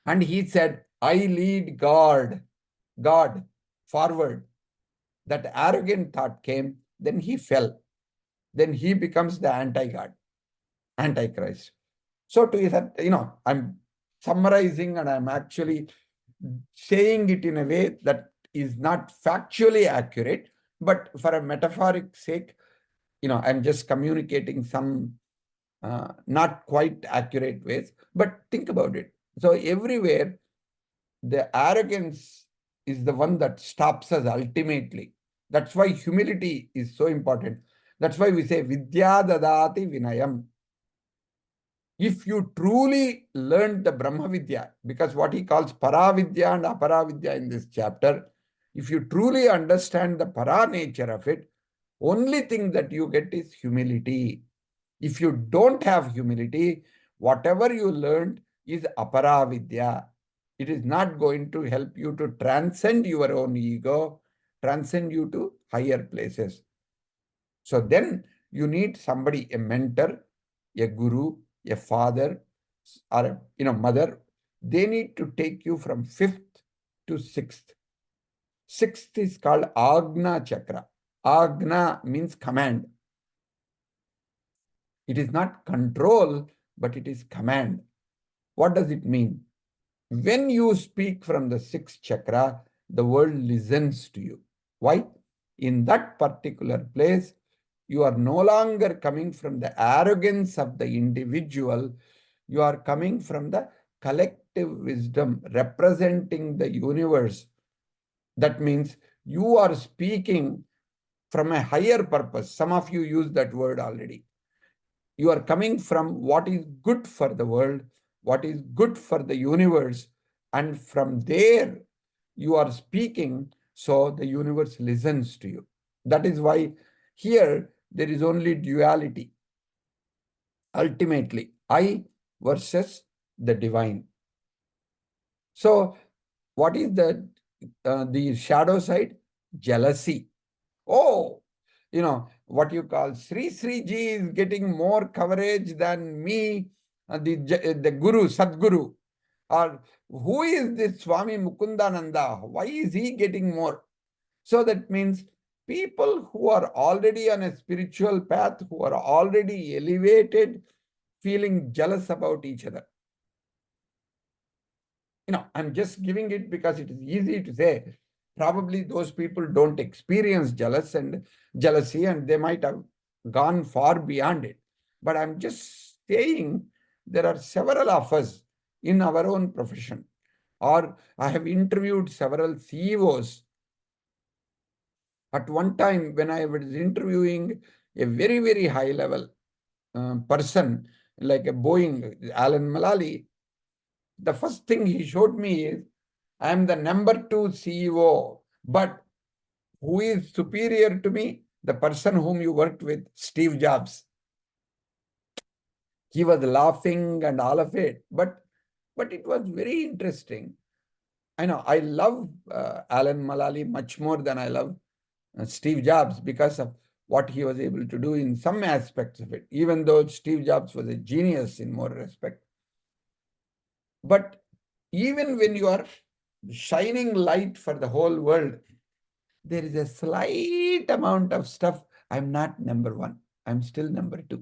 And he said, I lead God forward. That arrogant thought came, then he fell. Then he becomes the anti-God, antichrist. So to that, I'm summarizing and I'm actually saying it in a way that is not factually accurate, but for a metaphoric sake, I'm just communicating some not quite accurate ways. But think about it. So everywhere, the arrogance is the one that stops us ultimately. That's why humility is so important. That's why we say Vidya Dadati Vinayam. If you truly learned the Brahma Vidya, because what he calls Paravidya and Aparavidya in this chapter, if you truly understand the para nature of it, only thing that you get is humility. If you don't have humility, whatever you learned is Aparavidya. It is not going to help you to transcend your own ego, transcend you to higher places. So then you need somebody, a mentor, a guru, a father, or a mother. They need to take you from 5th to sixth. Sixth is called Agna Chakra. Agna means command. It is not control, but it is command. What does it mean? When you speak from the sixth chakra, the world listens to you. Why? In that particular place, you are no longer coming from the arrogance of the individual. You are coming from the collective wisdom representing the universe. That means you are speaking from a higher purpose. Some of you use that word already. You are coming from what is good for the world, what is good for the universe, and from there you are speaking, so the universe listens to you. That is why here there is only duality. Ultimately, I versus the divine. So what is the shadow side? Jealousy. Oh, what you call Sri Ji is getting more coverage than me, the Guru, Sadguru. Or who is this Swami Mukundananda? Why is he getting more? So that means people who are already on a spiritual path, who are already elevated, feeling jealous about each other. I'm just giving it because it is easy to say. Probably those people don't experience jealousy and they might have gone far beyond it. But I'm just saying there are several of us in our own profession. Or I have interviewed several CEOs. At one time when I was interviewing a very, very high level person like a Boeing, Alan Mulally, the first thing he showed me is, I am the number 2 CEO, but who is superior to me? The person whom you worked with, Steve Jobs. He was laughing and all of it, but it was very interesting. I know I love Alan Mulally much more than I love Steve Jobs because of what he was able to do in some aspects of it, even though Steve Jobs was a genius in more respect. But even when you are shining light for the whole world, there is a slight amount of stuff. I'm not number 1. I'm still number 2.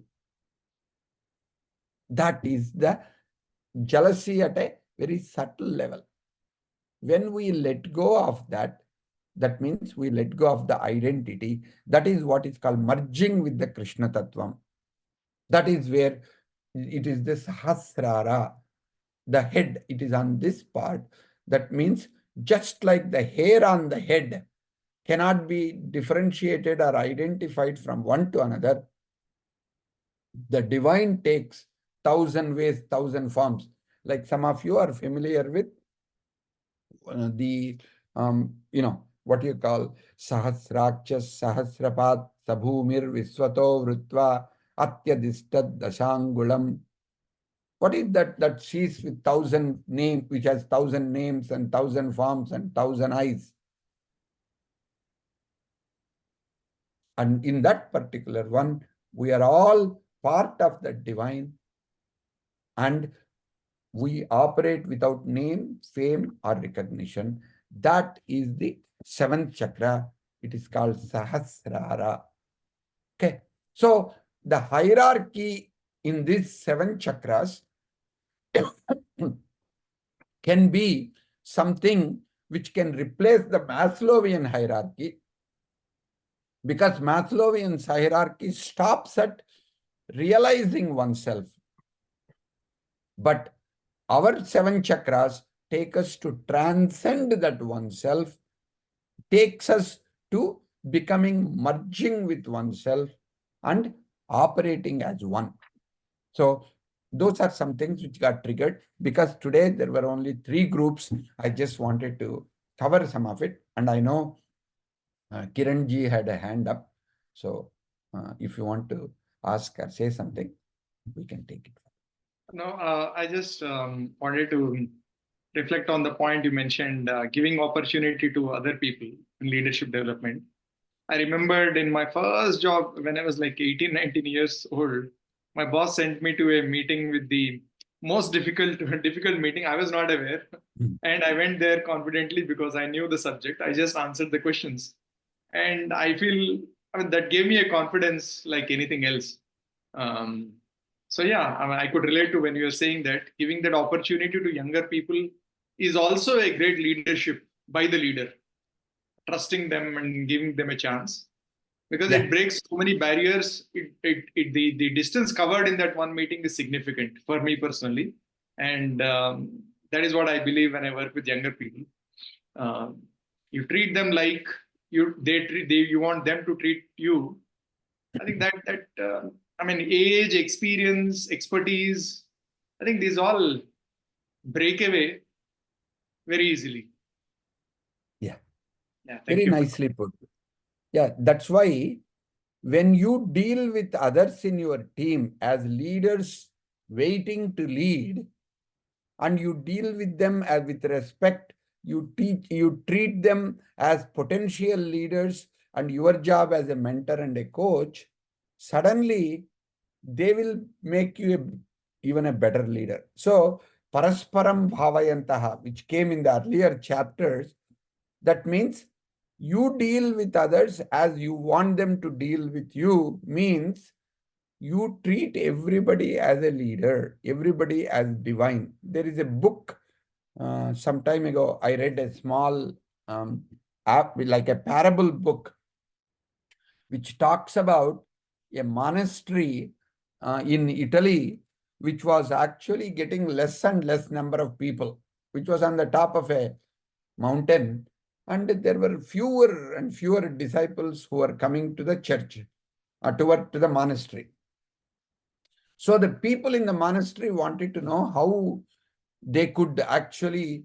That is the jealousy at a very subtle level. When we let go of that, that means we let go of the identity. That is what is called merging with the Krishna Tattvam. That is where it is this Sahasrara, the head, it is on this part. That means just like the hair on the head cannot be differentiated or identified from one to another, the divine takes 1,000 ways, 1,000 forms. Like some of you are familiar with what you call Sahasrakshas Sahasrapat Sabhumir Viswato Vrutva Atyadistad Dashangulam. What is that sees with 1,000 names, which has 1,000 names and 1,000 forms and 1,000 eyes? And in that particular one, we are all part of the divine, and we operate without name, fame, or recognition. That is the 7th chakra. It is called Sahasrara. Okay. So the hierarchy in these 7 chakras can be something which can replace the Maslowian hierarchy, because Maslowian hierarchy stops at realizing oneself. But our 7 chakras take us to transcend that oneself, takes us to merging with oneself and operating as one. So those are some things which got triggered. Because today there were only 3 groups, I just wanted to cover some of it. And I know Kiranji had a hand up. So if you want to ask or say something, we can take it. No, I just wanted to reflect on the point you mentioned, giving opportunity to other people in leadership development. I remembered in my first job when I was like 18, 19 years old, my boss sent me to a meeting with the most difficult difficult meeting. I was not aware, and I went there confidently because I knew the subject. I just answered the questions, and I feel, I mean, that gave me a confidence like anything else. Um, so yeah, I mean, I could relate to when you were saying that giving that opportunity to younger people is also a great leadership by the leader, trusting them and giving them a chance, because Yeah. it breaks so many barriers. The distance covered in that one meeting is significant for me personally, and that is what I believe when I work with younger people. Um, you treat them like you want them to treat you. I think that I mean, age, experience, expertise, I think these all break away very easily. Yeah. Yeah, thank Very you. nicely put. Yeah, that's why when you deal with others in your team as leaders waiting to lead, and you deal with them as with respect, you treat them as potential leaders, and your job as a mentor and a coach, suddenly they will make you even a better leader. So parasparam bhavayantaha, which came in the earlier chapters, that means you deal with others as you want them to deal with you, means you treat everybody as a leader, everybody as divine. There is a book, some time ago, I read a small like a parable book, which talks about a monastery in Italy, which was actually getting less and less number of people, which was on the top of a mountain. And there were fewer and fewer disciples who were coming to the church, to the monastery. So the people in the monastery wanted to know how they could actually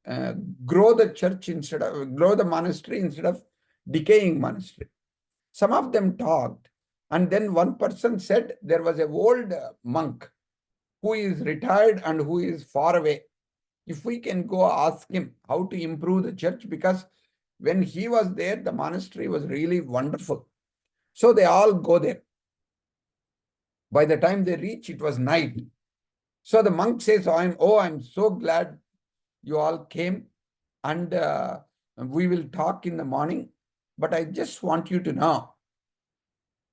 uh, grow the church grow the monastery instead of decaying monastery. Some of them talked, and then one person said there was an old monk who is retired and who is far away. If we can go ask him how to improve the church, because when he was there, the monastery was really wonderful. So they all go there. By the time they reach, it was night. So the monk says, I'm so glad you all came, and we will talk in the morning. But I just want you to know,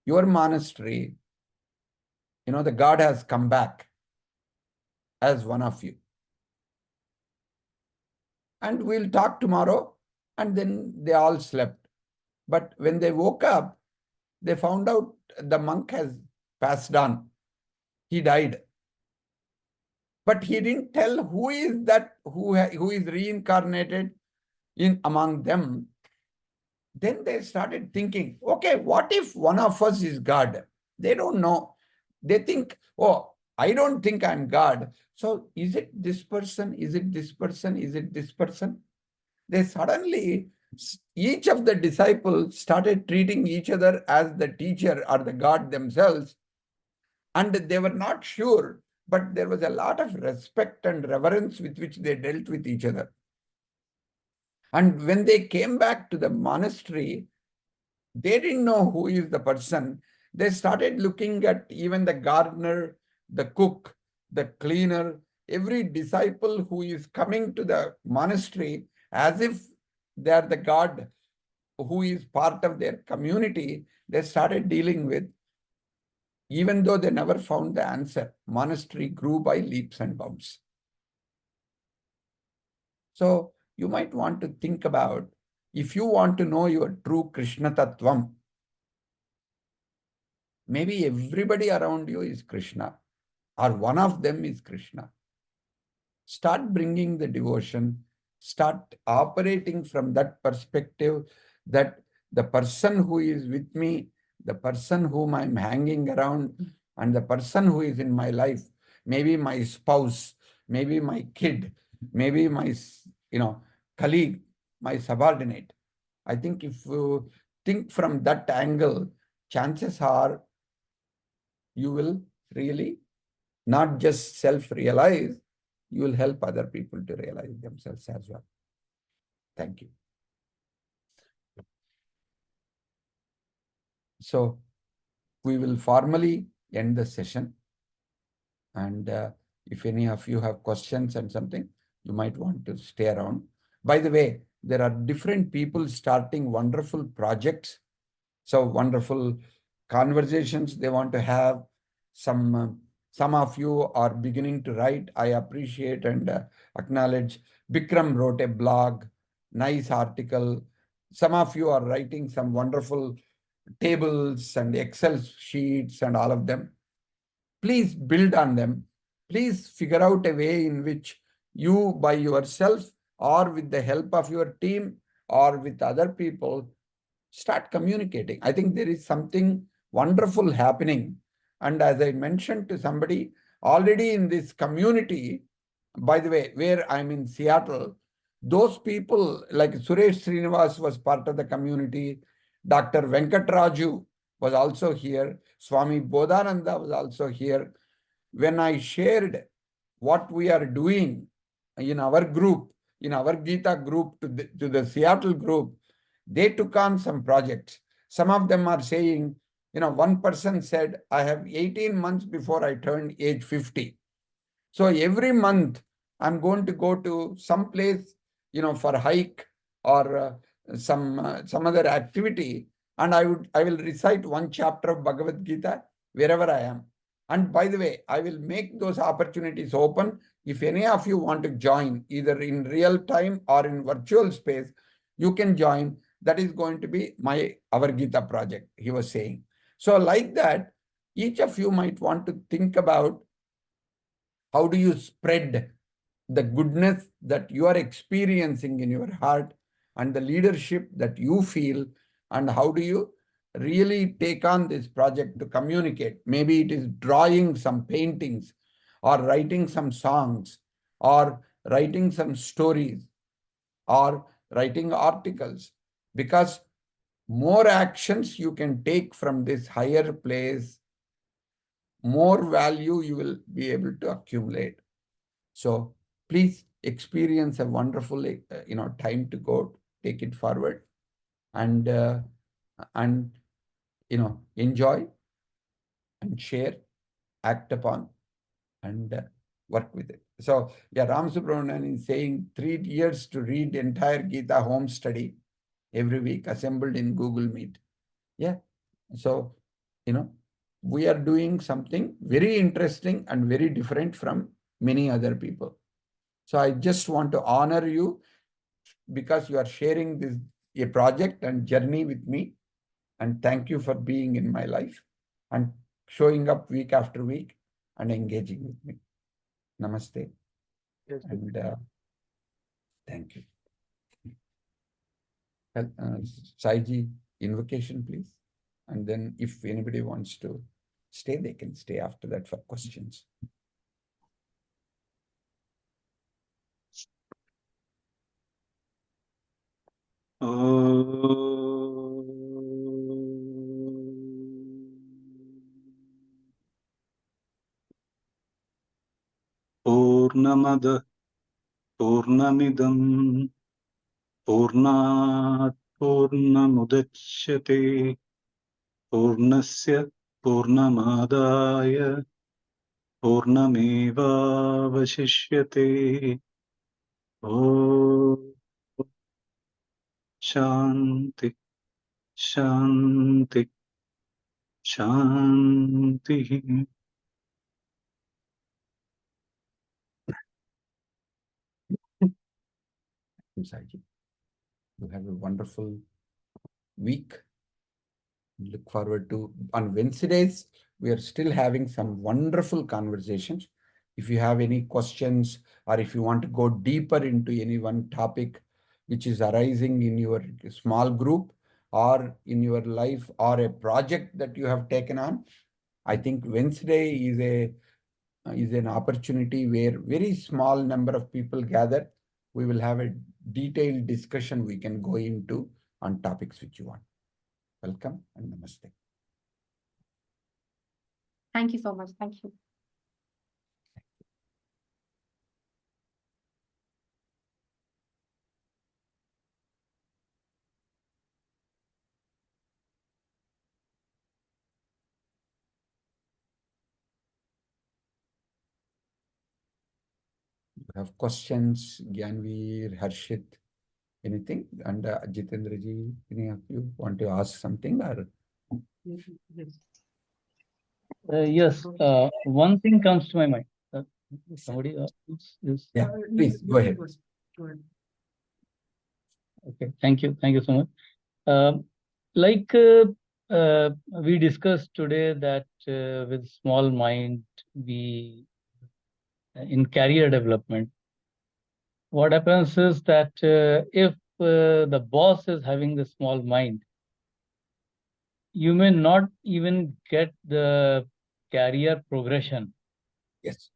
your monastery, the God has come back as one of you. And we'll talk tomorrow. And then they all slept. But when they woke up, they found out the monk has passed on. He died. But he didn't tell who is that, who is reincarnated in among them. Then they started thinking, okay, what if one of us is God? They don't know. They think, oh, I don't think I'm God. So is it this person? Is it this person? Is it this person? They suddenly, each of the disciples started treating each other as the teacher or the God themselves. And they were not sure, but there was a lot of respect and reverence with which they dealt with each other. And when they came back to the monastery, they didn't know who is the person. They started looking at even the gardener, the cook, the cleaner, every disciple who is coming to the monastery as if they are the God who is part of their community. They started dealing with, even though they never found the answer. Monastery grew by leaps and bounds. So you might want to think about, if you want to know your true Krishna Tattvam, maybe everybody around you is Krishna, or one of them is Krishna. Start bringing the devotion, start operating from that perspective, that the person who is with me, the person whom I'm hanging around, and the person who is in my life, maybe my spouse, maybe my kid, maybe my colleague, my subordinate. I think if you think from that angle, chances are you will really not just self-realize, you will help other people to realize themselves as well. Thank you. So we will formally end the session. And If any of you have questions and something, you might want to stay around. By the way, there are different people starting wonderful projects. So wonderful conversations they want to have. Some of you are beginning to write. I appreciate and acknowledge. Bikram wrote a blog, nice article. Some of you are writing some wonderful tables and Excel sheets and all of them. Please build on them. Please figure out a way in which you by yourself or with the help of your team or with other people start communicating. I think there is something wonderful happening. And as I mentioned to somebody, already in this community, by the way, where I'm in Seattle, those people like Suresh Srinivas was part of the community. Dr. Venkatraju was also here. Swami Bodhananda was also here. When I shared what we are doing in our group, in our Gita group to the Seattle group, they took on some projects. Some of them are saying, one person said, I have 18 months before I turned age 50. So every month I'm going to go to some place, for hike or some other activity, and I will recite one chapter of Bhagavad Gita wherever I am. And by the way, I will make those opportunities open. If any of you want to join, either in real time or in virtual space, you can join. That is going to be our Gita project, he was saying. So like that, each of you might want to think about how do you spread the goodness that you are experiencing in your heart and the leadership that you feel, and how do you really take on this project to communicate? Maybe it is drawing some paintings or writing some songs or writing some stories or writing articles, because more actions you can take from this higher place, more value you will be able to accumulate. So please experience a wonderful, time to go, take it forward, and enjoy and share, act upon, and work with it. So yeah, Ram Subramanian is saying 3 years to read entire Gita home study every week assembled in Google Meet. Yeah. So, we are doing something very interesting and very different from many other people. So I just want to honor you because you are sharing this a project and journey with me. And thank you for being in my life and showing up week after week and engaging with me. Namaste. Yes, And thank you. Saiji, invocation, please. And then if anybody wants to stay, they can stay after that for questions. पूर्णमदः पूर्णमिदम् पूर्णात् पूर्णमुदच्यते पूर्णस्य पूर्णमादाय पूर्णमेवावशिष्यते ॐ शान्ति शान्ति शान्तिः Saiji, you have a wonderful week. Look forward to, on Wednesdays, we are still having some wonderful conversations. If you have any questions or if you want to go deeper into any one topic which is arising in your small group or in your life or a project that you have taken on, I think Wednesday is an opportunity where very small number of people gather. We will have a detailed discussion we can go into on topics which you want. Welcome and namaste. Thank you so much. Thank you. have questions? Gyanveer, Harshit, anything? And Jitendra ji, any of you want to ask something or? Yes, one thing comes to my mind. Somebody is Yeah, please go ahead. Okay, thank you so much. Like we discussed today that with small mind, we in career development, what happens is that if the boss is having the small mind, you may not even get the career progression. Yes.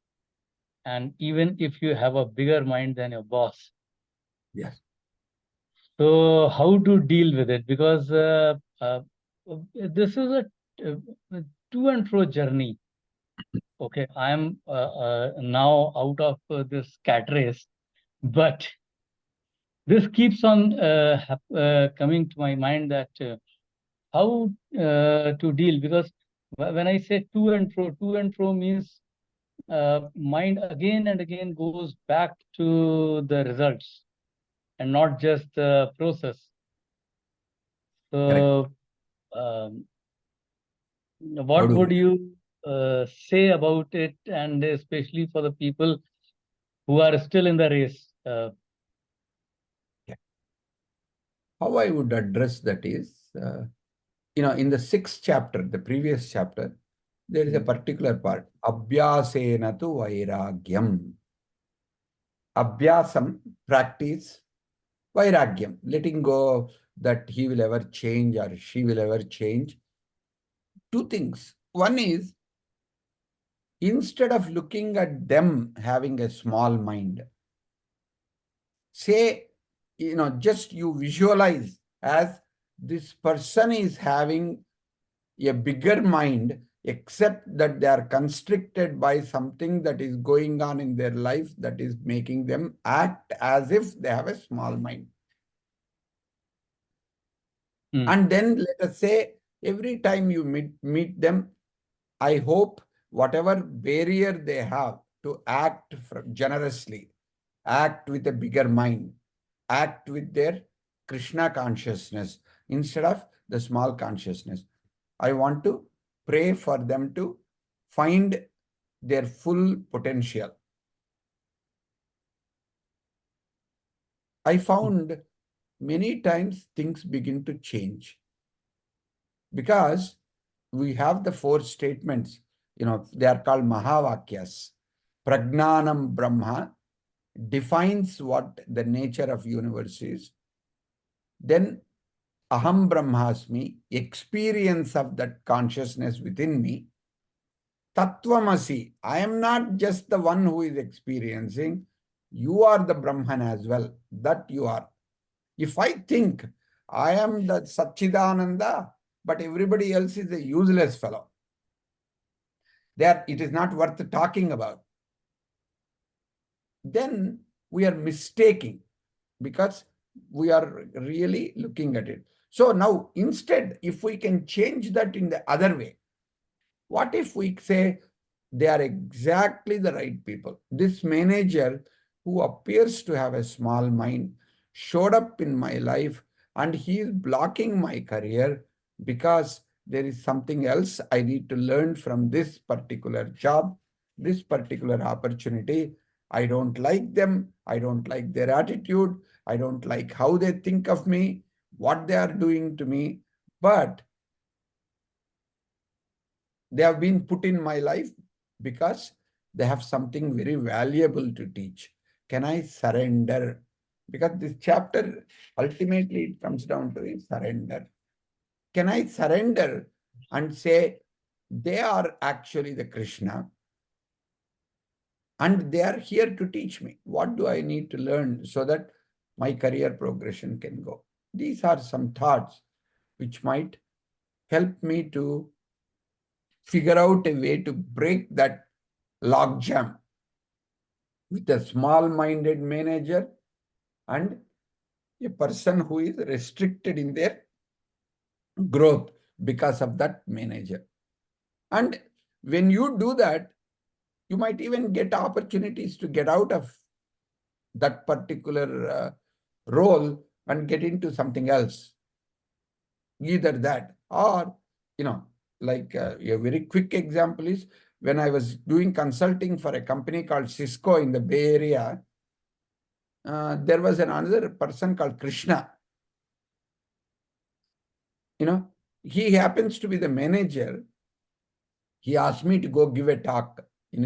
And even if you have a bigger mind than your boss. Yes. So how to deal with it? Because this is a to and fro journey. Okay, I am now out of this cat race, but this keeps on coming to my mind that how to deal, because when I say to and fro means mind again and again goes back to the results and not just the process. So, what would you say about it, and especially for the people who are still in the race? How I would address that is, in the 6th chapter, the previous chapter, there is a particular part, Abhyasena tu vairagyam. Abhyasam, practice, vairagyam, letting go that he will ever change or she will ever change. Two things. One is, instead of looking at them having a small mind, say, just you visualize as this person is having a bigger mind, except that they are constricted by something that is going on in their life that is making them act as if they have a small mind. And then let us say, every time you meet them, I hope whatever barrier they have to act generously, act with a bigger mind, act with their Krishna consciousness instead of the small consciousness. I want to pray for them to find their full potential. I found many times things begin to change because we have the 4 statements, they are called Mahavakyas. Pragnanam Brahma defines what the nature of universe is. Then Aham Brahmasmi, experience of that consciousness within me. Tattvamasi, I am not just the one who is experiencing, you are the Brahman as well, that you are. If I think I am the Satchidananda, but everybody else is a useless fellow, it is not worth talking about. Then we are mistaking because we are really looking at it. So now instead, if we can change that in the other way, what if we say they are exactly the right people? This manager who appears to have a small mind showed up in my life and he is blocking my career because there is something else I need to learn from this particular job, this particular opportunity. I don't like them. I don't like their attitude. I don't like how they think of me, what they are doing to me. But they have been put in my life because they have something very valuable to teach. Can I surrender? Because this chapter, ultimately, it comes down to surrender. Can I surrender and say, they are actually the Krishna and they are here to teach me? What do I need to learn so that my career progression can go? These are some thoughts which might help me to figure out a way to break that logjam with a small-minded manager and a person who is restricted in their growth because of that manager. And when you do that, you might even get opportunities to get out of that particular role and get into something else. Either that or, like a very quick example is when I was doing consulting for a company called Cisco in the Bay Area, there was another person called Krishna. He happens to be the manager. He asked me to go give a talk in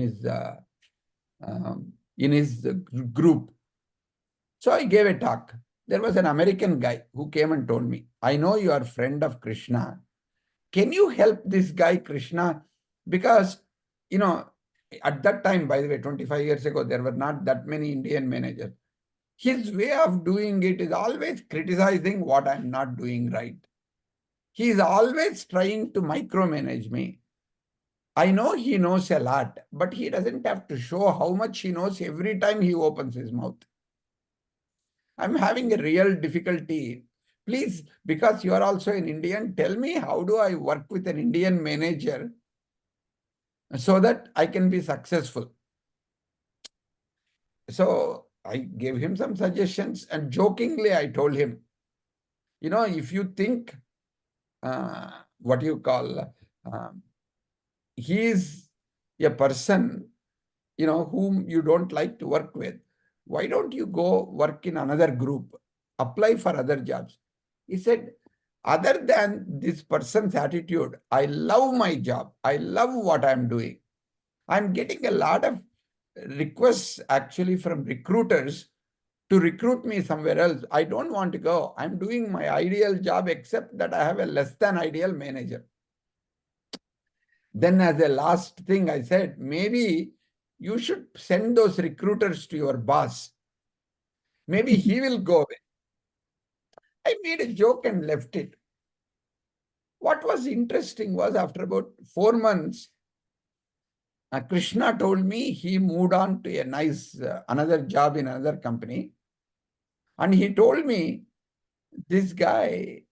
his group. So I gave a talk. There was an American guy who came and told me, I know you are a friend of Krishna. Can you help this guy, Krishna? Because, at that time, by the way, 25 years ago, there were not that many Indian managers. His way of doing it is always criticizing what I'm not doing right. He is always trying to micromanage me. I know he knows a lot, but he doesn't have to show how much he knows every time he opens his mouth. I'm having a real difficulty. Please, because you are also an Indian, tell me how do I work with an Indian manager so that I can be successful. So I gave him some suggestions and jokingly I told him, if you think what you call, he is a person, whom you don't like to work with, why don't you go work in another group, apply for other jobs? He said, other than this person's attitude, I love my job. I love what I'm doing. I'm getting a lot of requests actually from recruiters to recruit me somewhere else. I don't want to go. I'm doing my ideal job, except that I have a less than ideal manager. Then as a last thing, I said, maybe you should send those recruiters to your boss. Maybe he will go away. I made a joke and left it. What was interesting was after about 4 months, Krishna told me he moved on to a nice another job in another company. And he told me this guy,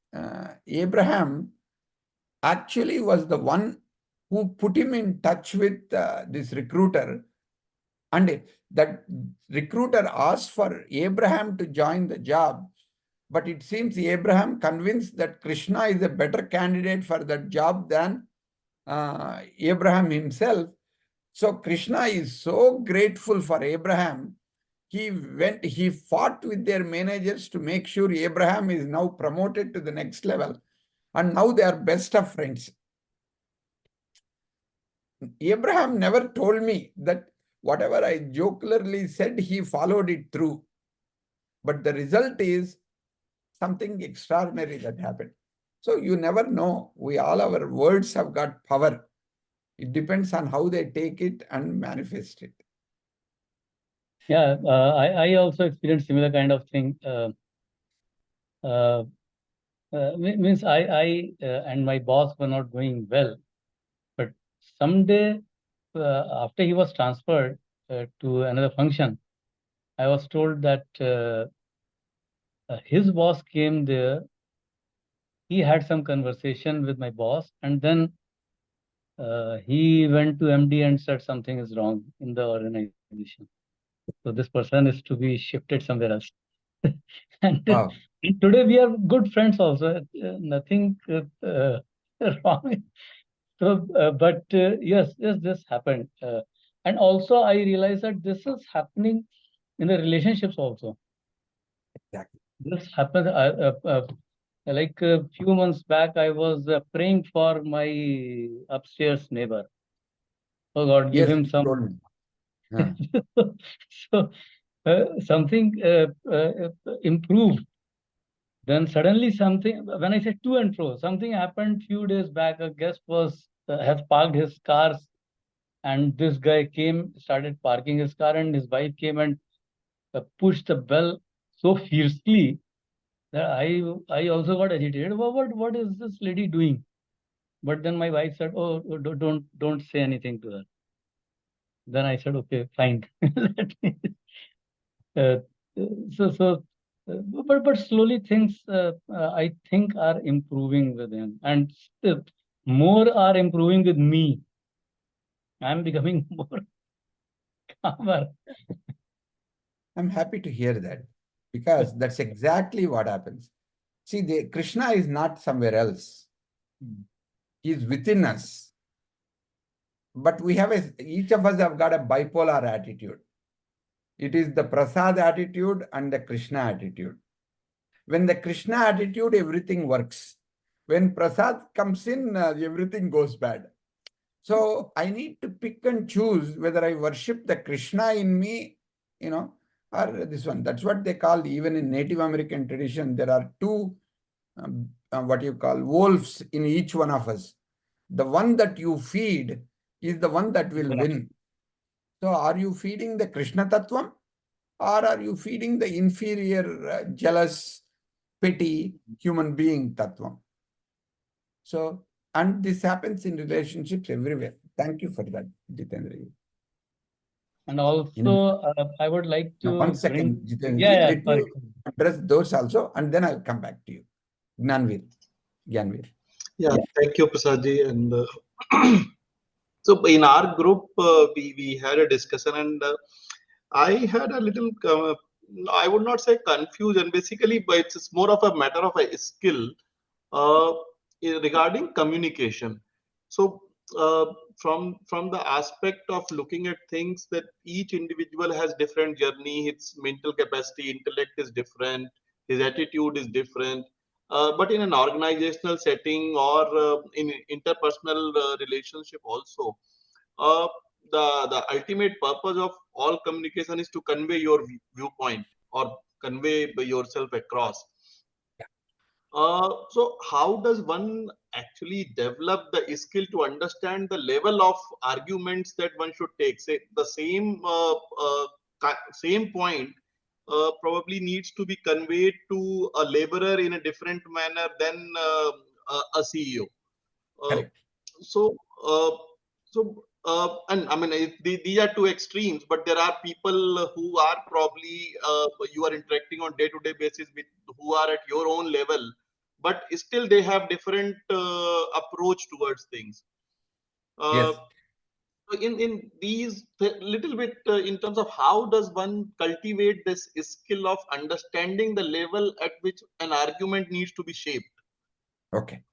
Abraham, actually was the one who put him in touch with this recruiter. And that recruiter asked for Abraham to join the job. But it seems Abraham convinced that Krishna is a better candidate for that job than Abraham himself. So Krishna is so grateful for Abraham. He fought with their managers to make sure Abraham is now promoted to the next level. And now they are best of friends. Abraham never told me that whatever I jocularly said, he followed it through. But the result is something extraordinary that happened. So you never know. Our words have got power. It depends on how they take it and manifest it. Yeah, I also experienced similar kind of thing. Means I and my boss were not going well, but someday after he was transferred to another function, I was told that his boss came there. He had some conversation with my boss, and then he went to MD and said something is wrong in the organization. So this person is to be shifted somewhere else. And Wow. today we are good friends also. Nothing wrong. So, but yes, this happened. And also I realized that this is happening in the relationships also. Exactly. This happened like a few months back, I was praying for my upstairs neighbor. Oh God, give Yes, him you some. told me. So something improved. Then suddenly something, when I said to and fro, something happened few days back. A guest has parked his cars, and this guy came, started parking his car, and his wife came and pushed the bell so fiercely that I also got agitated. What is this lady doing? But then my wife said, "Oh, don't say anything to her." Then I said, "Okay, fine." Let me. Uh, but slowly things I think are improving with him, and more are improving with me. I'm becoming more calmer. I'm happy to hear that, because that's exactly what happens. See, Krishna is not somewhere else. He is within us. But each of us have got a bipolar attitude. It is the Prasad attitude and the Krishna attitude. When the Krishna attitude, everything works. When Prasad comes in, everything goes bad. So I need to pick and choose whether I worship the Krishna in me, or this one. That's what they call, even in Native American tradition, there are two, what you call, wolves in each one of us. The one that you feed is the one that will win. So are you feeding the Krishna Tattvam, or are you feeding the inferior, jealous, petty human being Tattvam? So, and this happens in relationships everywhere. Thank you for that, Jitendra. And also, I would like Now, to 1 second, bring. Jitendra. Yeah, Let sorry. me address those also, and then I'll come back to you. Gyanveer. Yeah, thank you, Prasadji. And so in our group, we had a discussion, and I had a little, I would not say confusion, basically, but it's more of a matter of a skill uh, regarding communication. So from the aspect of looking at things, that each individual has different journey, his mental capacity, intellect is different, his attitude is different. But in an organizational setting, or in interpersonal relationship also, uh, the ultimate purpose of all communication is to convey your viewpoint, or convey yourself across. So how does one actually develop the skill to understand the level of arguments that one should take? Say the same point probably needs to be conveyed to a laborer in a different manner than a CEO. Correct. So, and I mean, these are two extremes, but there are people who are probably you are interacting on day-to-day basis with, who are at your own level, but still they have different approach towards things. Yes. In these little bit in terms of how does one cultivate this skill of understanding the level at which an argument needs to be shaped. Okay.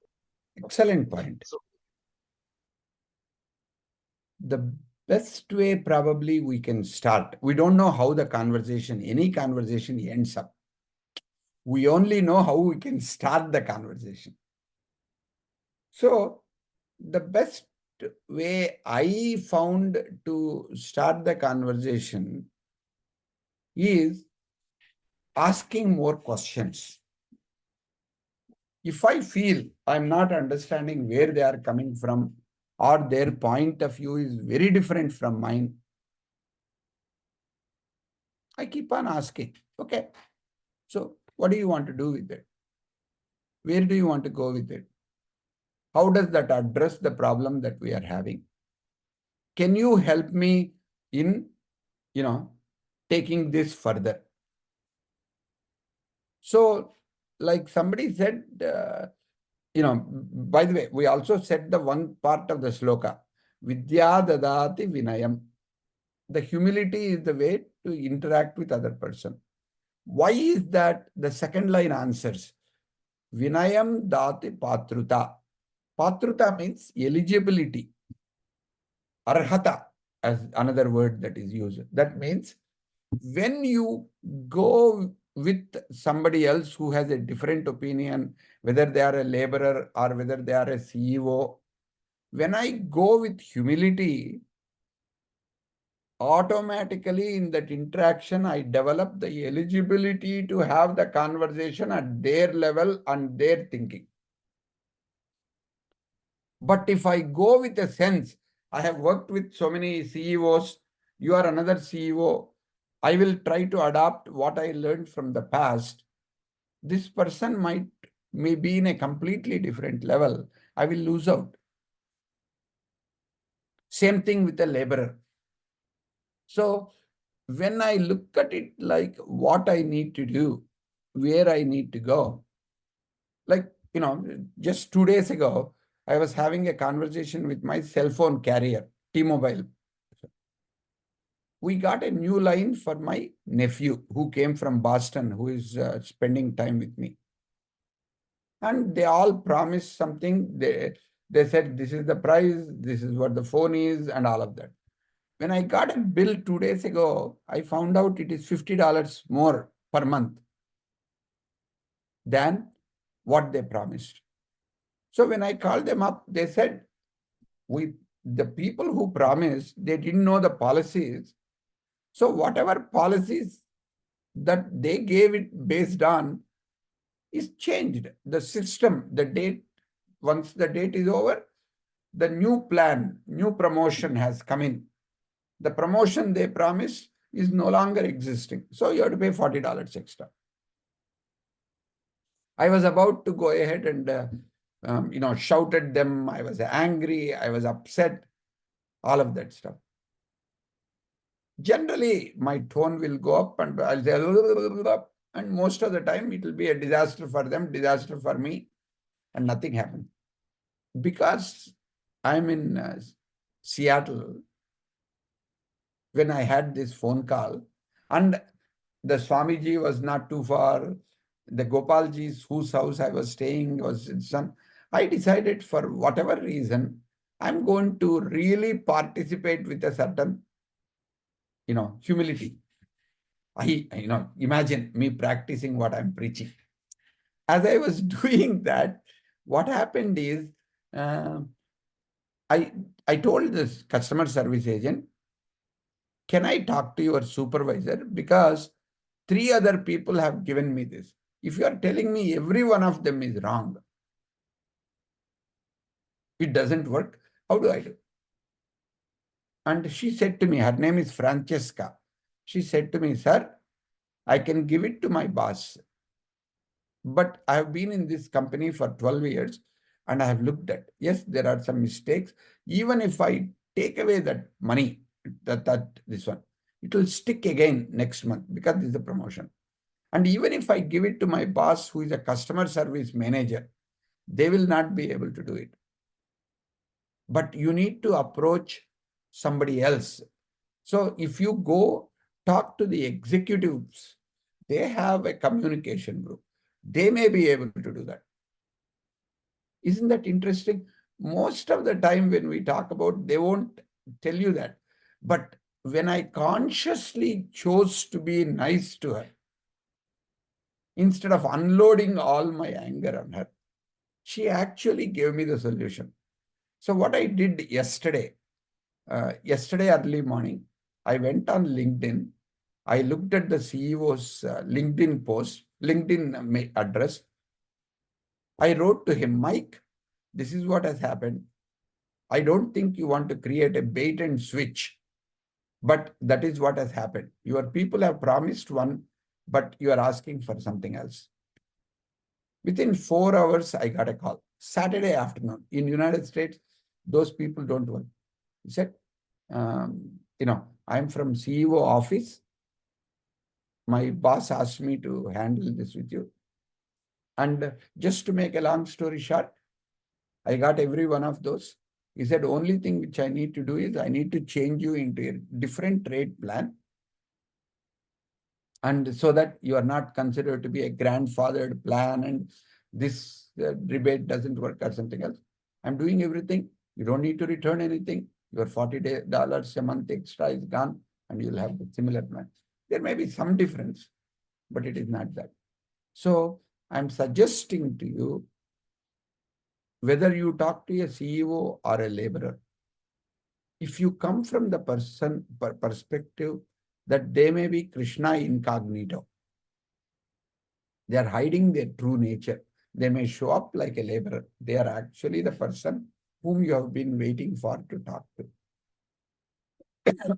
Excellent point. So, The best way probably we can start. We don't know how any conversation ends up. We only know how we can start the conversation. So the best way I found to start the conversation is asking more questions. If I feel I'm not understanding where they are coming from, or their point of view is very different from mine, I keep on asking, okay, so what do you want to do with it? Where do you want to go with it? How does that address the problem that we are having? Can you help me in, taking this further? So, like somebody said, by the way, we also said the one part of the sloka, Vidya dadati vinayam. The humility is the way to interact with other person. Why is that? The second line answers. Vinayam dati patruta. Patruta means eligibility. Arhata, as another word that is used. That means when you go with somebody else who has a different opinion, whether they are a laborer or whether they are a CEO, when I go with humility, automatically in that interaction, I develop the eligibility to have the conversation at their level and their thinking. But if I go with a sense, I have worked with so many CEOs, you are another CEO, I will try to adopt what I learned from the past. This person may be in a completely different level. I will lose out. Same thing with a laborer. So when I look at it like what I need to do, where I need to go, like, just 2 days ago, I was having a conversation with my cell phone carrier, T-Mobile. we got a new line for my nephew who came from Boston, who is spending time with me. And they all promised something. They said, this is the price, this is what the phone is, and all of that. When I got a bill 2 days ago, I found out it is $50 more per month than what they promised. So when I called them up, they said, the people who promised, they didn't know the policies. So whatever policies that they gave it based on is changed. The system, the date, once the date is over, the new plan, new promotion has come in. The promotion they promised is no longer existing. So you have to pay $40 extra. I was about to go ahead and shout at them. I was angry. I was upset. All of that stuff. Generally, my tone will go up and I'll say, and most of the time it will be a disaster for them, disaster for me, and nothing happens. Because I'm in Seattle, when I had this phone call, and the Swamiji was not too far, the Gopalji's whose house I was staying was in some, I decided for whatever reason, I'm going to really participate with a certain, humility. Imagine me practicing what I'm preaching. As I was doing that, what happened is, I told this customer service agent, can I talk to your supervisor? Because 3 other people have given me this. If you are telling me every one of them is wrong, it doesn't work, how do I do? And she said to me, her name is Francesca. She said to me, sir, I can give it to my boss. But I have been in this company for 12 years and I have looked at, yes, there are some mistakes. Even if I take away that money, this one, it will stick again next month because this is a promotion. And even if I give it to my boss, who is a customer service manager, they will not be able to do it. But you need to approach somebody else. So if you go talk to the executives, they have a communication group. They may be able to do that. Isn't that interesting? Most of the time when we talk about, they won't tell you that. But when I consciously chose to be nice to her, instead of unloading all my anger on her, she actually gave me the solution. So what I did yesterday early morning, I went on LinkedIn. I looked at the CEO's LinkedIn post, LinkedIn address. I wrote to him, Mike, this is what has happened. I don't think you want to create a bait and switch, but that is what has happened. Your people have promised one, but you are asking for something else. Within 4 hours, I got a call. Saturday afternoon. In United States, those people don't work. He said, I'm from CEO office. My boss asked me to handle this with you. And just to make a long story short, I got every one of those. He said, only thing which I need to do is I need to change you into a different rate plan. And so that you are not considered to be a grandfathered plan and this rebate doesn't work or something else. I'm doing everything. You don't need to return anything. Your $40 a month extra is gone and you'll have the similar plan. There may be some difference, but it is not that. So I'm suggesting to you, whether you talk to a CEO or a laborer, if you come from the perspective that they may be Krishna incognito, they are hiding their true nature. They may show up like a laborer. They are actually the person whom you have been waiting for to talk to.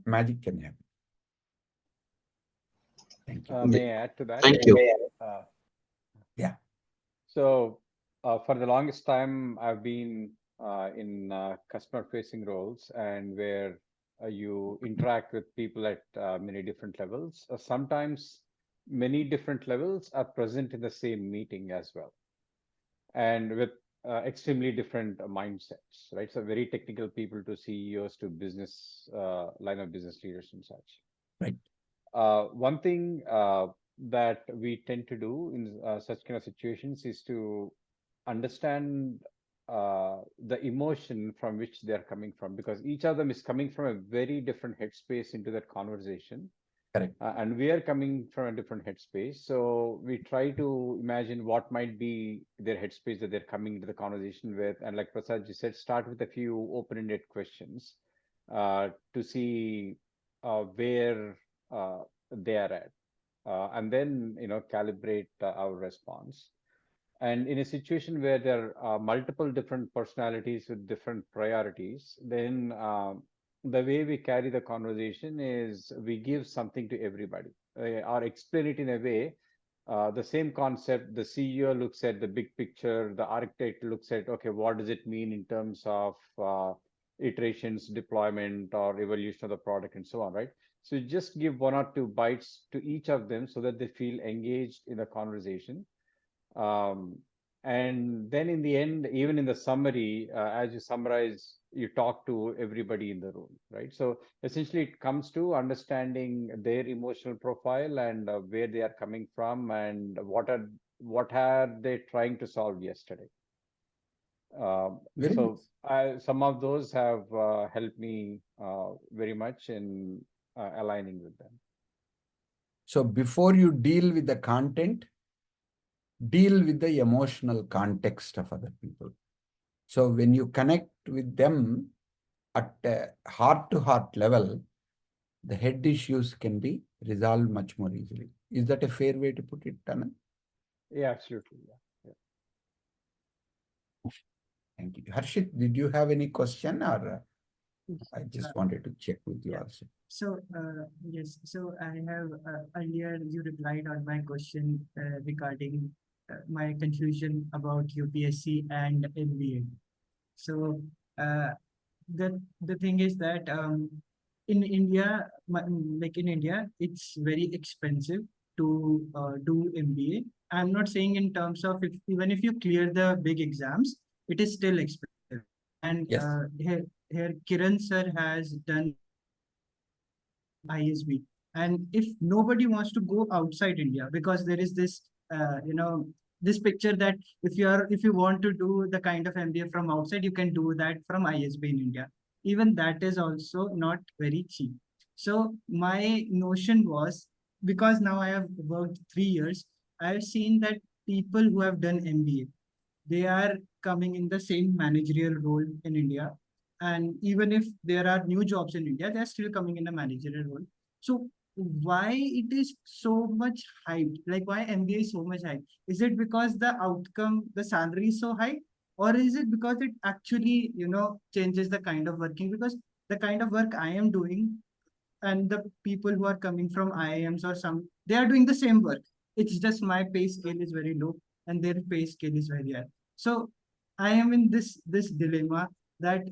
Magic can happen. Thank you. May I add to that? Thank you. Yeah. So for the longest time, I've been in customer-facing roles and where you interact with people at many different levels. Sometimes many different levels are present in the same meeting as well, and with extremely different mindsets, right? So very technical people to CEOs to business line of business leaders and such. Right. One thing that we tend to do in such kind of situations is to understand the emotion from which they're coming from, because each of them is coming from a very different headspace into that conversation. Correct. And we are coming from a different headspace. So we try to imagine what might be their headspace that they're coming into the conversation with. And like Prasad ji said, start with a few open-ended questions to see where they are at. And then, calibrate our response. And in a situation where there are multiple different personalities with different priorities, then the way we carry the conversation is we give something to everybody or explain it in a way. The same concept, the CEO looks at the big picture, the architect looks at, okay, what does it mean in terms of iterations, deployment, or evolution of the product, and so on, right? So you just give one or two bites to each of them so that they feel engaged in the conversation. And then in the end, even in the summary, as you summarize, you talk to everybody in the room, right? So essentially, it comes to understanding their emotional profile and where they are coming from and what are they trying to solve yesterday. Very So nice. some of those have helped me very much in aligning with them. So before you deal with the content, deal with the emotional context of other people. So when you connect with them at a heart-to-heart level, the head issues can be resolved much more easily. Is that a fair way to put it, Anand? Yeah, absolutely. Yeah. Thank you. Harshit, did you have any question, or I just wanted to check with you also? So, yes, so I have earlier you replied on my question regarding my confusion about UPSC and MBA. So, the thing is that in India, like in India, it's very expensive to do MBA. I'm not saying in terms of even if you clear the big exams, it is still expensive. And Yes. Here Kiran sir has done ISB. And if nobody wants to go outside India, because there is this, this picture that if you want to do the kind of MBA from outside, you can do that from ISB in India. Even that is also not very cheap. So my notion was, because now I have worked 3 years, I have seen that people who have done MBA, they are coming in the same managerial role in India. And even if there are new jobs in India, they're still coming in a managerial role. So why it is so much hyped? Like why MBA is so much hyped? Is it because the outcome, the salary is so high? Or is it because it actually, changes the kind of working? Because the kind of work I am doing and the people who are coming from IIMs or they are doing the same work. It's just my pay scale is very low and their pay scale is very high. So I am in this dilemma that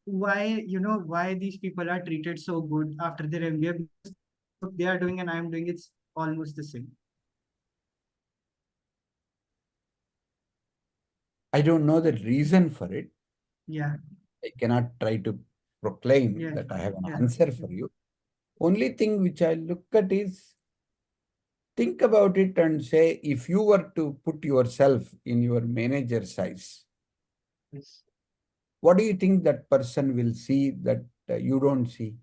why these people are treated so good after their MBA, because what they are doing and I am doing, it's almost the same. I don't know the reason for it. Yeah. I cannot try to proclaim that I have an answer for you. Only thing which I look at is, think about it and say, if you were to put yourself in your manager's eyes, Yes. what do you think that person will see that you don't see?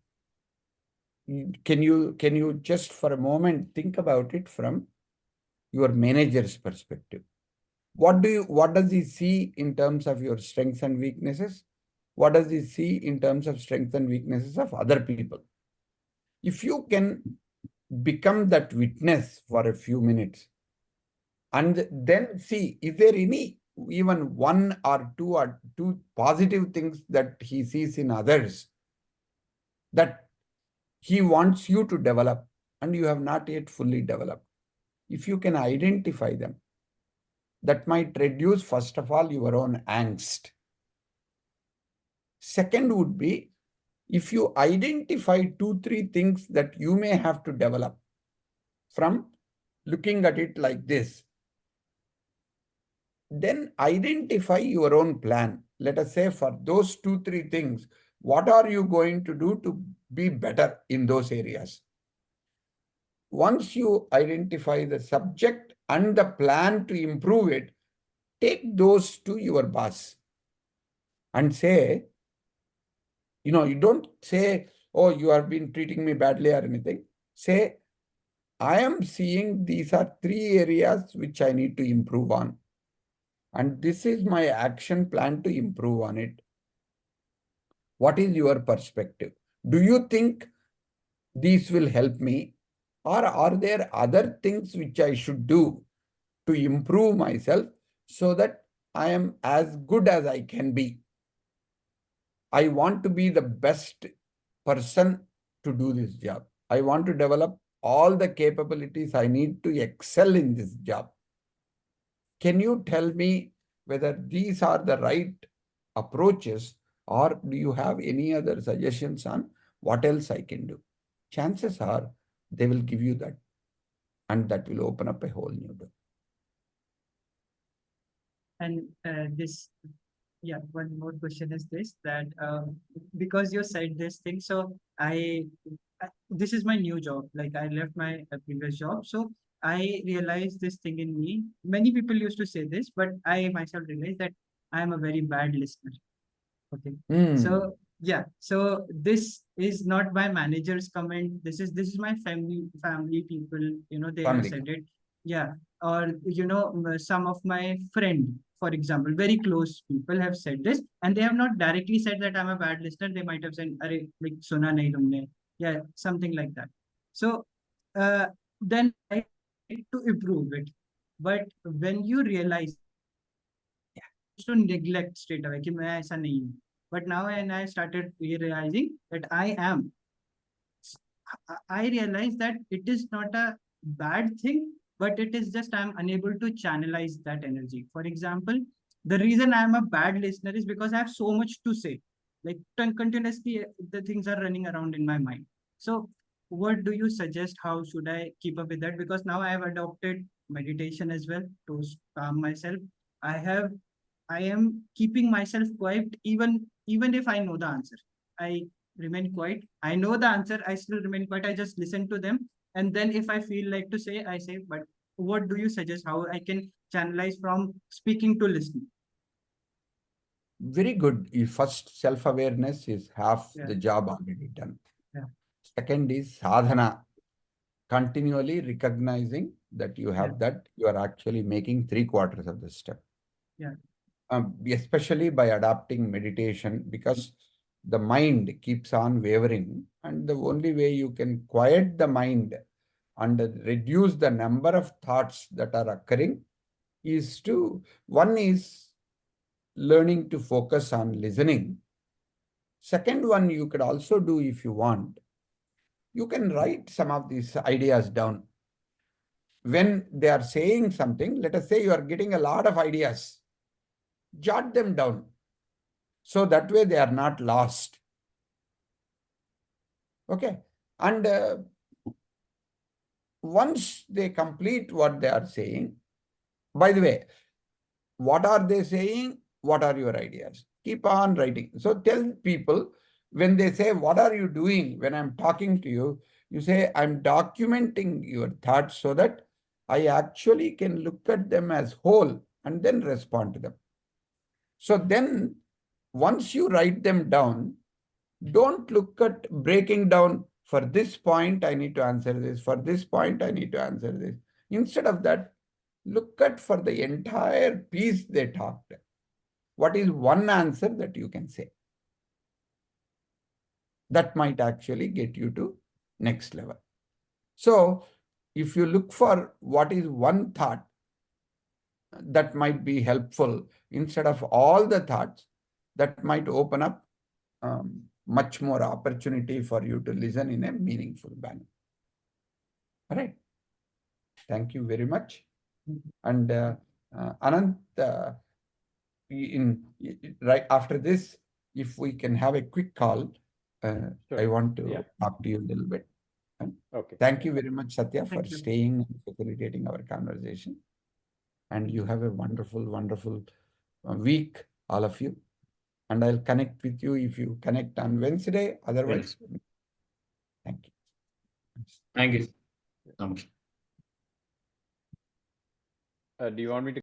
Can you just for a moment think about it from your manager's perspective? What does he see in terms of your strengths and weaknesses? What does he see in terms of strengths and weaknesses of other people? If you can become that witness for a few minutes and then see, is there even one or two positive things that he sees in others that he wants you to develop and you have not yet fully developed? If you can identify them, that might reduce, first of all, your own angst. Second would be, if you identify 2-3 things that you may have to develop from looking at it like this, then identify your own plan. Let us say for those 2-3 things, what are you going to do to be better in those areas? once you identify the subject and the plan to improve it, take those to your boss and say, you don't say, oh, you have been treating me badly or anything. Say, I am seeing these are 3 areas which I need to improve on. And this is my action plan to improve on it. What is your perspective? Do you think these will help me? Or are there other things which I should do to improve myself so that I am as good as I can be? I want to be the best person to do this job. I want to develop all the capabilities I need to excel in this job. Can you tell me whether these are the right approaches, or do you have any other suggestions on what else I can do? Chances are they will give you that, and that will open up a whole new door. And one more question is this, that because you said this thing, so this is my new job. Like I left my previous job, so I realized this thing in me. Many people used to say this, but I myself realized that I am a very bad listener. Okay. So yeah, so this is not my manager's comment. This is my family people, they have said it. Yeah. Or some of my friend, for example, very close people have said this, and they have not directly said that I'm a bad listener. They might have said, "Arey, like suna nahi humne," yeah, something like that. So then I try to improve it. But when you realize, to neglect straight away कि मैं ऐसा नहीं हूँ. But now when I started realizing that I realized that it is not a bad thing, but it is just I'm unable to channelize that energy. For example, the reason I'm a bad listener is because I have so much to say. Like continuously, the things are running around in my mind. So what do you suggest? How should I keep up with that? Because now I have adopted meditation as well to calm myself. I am keeping myself quiet even if I know the answer. I remain quiet. I know the answer. I still remain quiet. I just listen to them. And then if I feel like to say, I say, but what do you suggest? How I can channelize from speaking to listening? Very good. First, self-awareness is half the job already done. Yeah. Second is sadhana. Continually recognizing that you have that, you are actually making 3/4 of the step. Yeah. Especially by adapting meditation, because the mind keeps on wavering, and the only way you can quiet the mind and reduce the number of thoughts that are occurring is one is learning to focus on listening. Second one, you could also do, if you want, you can write some of these ideas down. When they are saying something, let us say you are getting a lot of ideas, jot them down. So that way they are not lost. Okay. And once they complete what they are saying, by the way, what are they saying? What are your ideas? Keep on writing. So tell people, when they say, what are you doing when I'm talking to you? You say, I'm documenting your thoughts so that I actually can look at them as whole and then respond to them. So then once you write them down, don't look at breaking down, for this point I need to answer this, for this point I need to answer this. Instead of that, look at for the entire piece they talked. What is one answer that you can say? That might actually get you to next level. So if you look for what is one thought that might be helpful instead of all the thoughts, that might open up much more opportunity for you to listen in a meaningful manner. All right. Thank you very much. And Anant, right after this, if we can have a quick call, Sure. I want to talk to you a little bit. Okay. Thank you very much, Satya, for you. staying and facilitating our conversation. And you have a wonderful, wonderful week, all of you. And I'll connect with you if you connect on Wednesday. Otherwise, thank you. Thank you. Do you want me to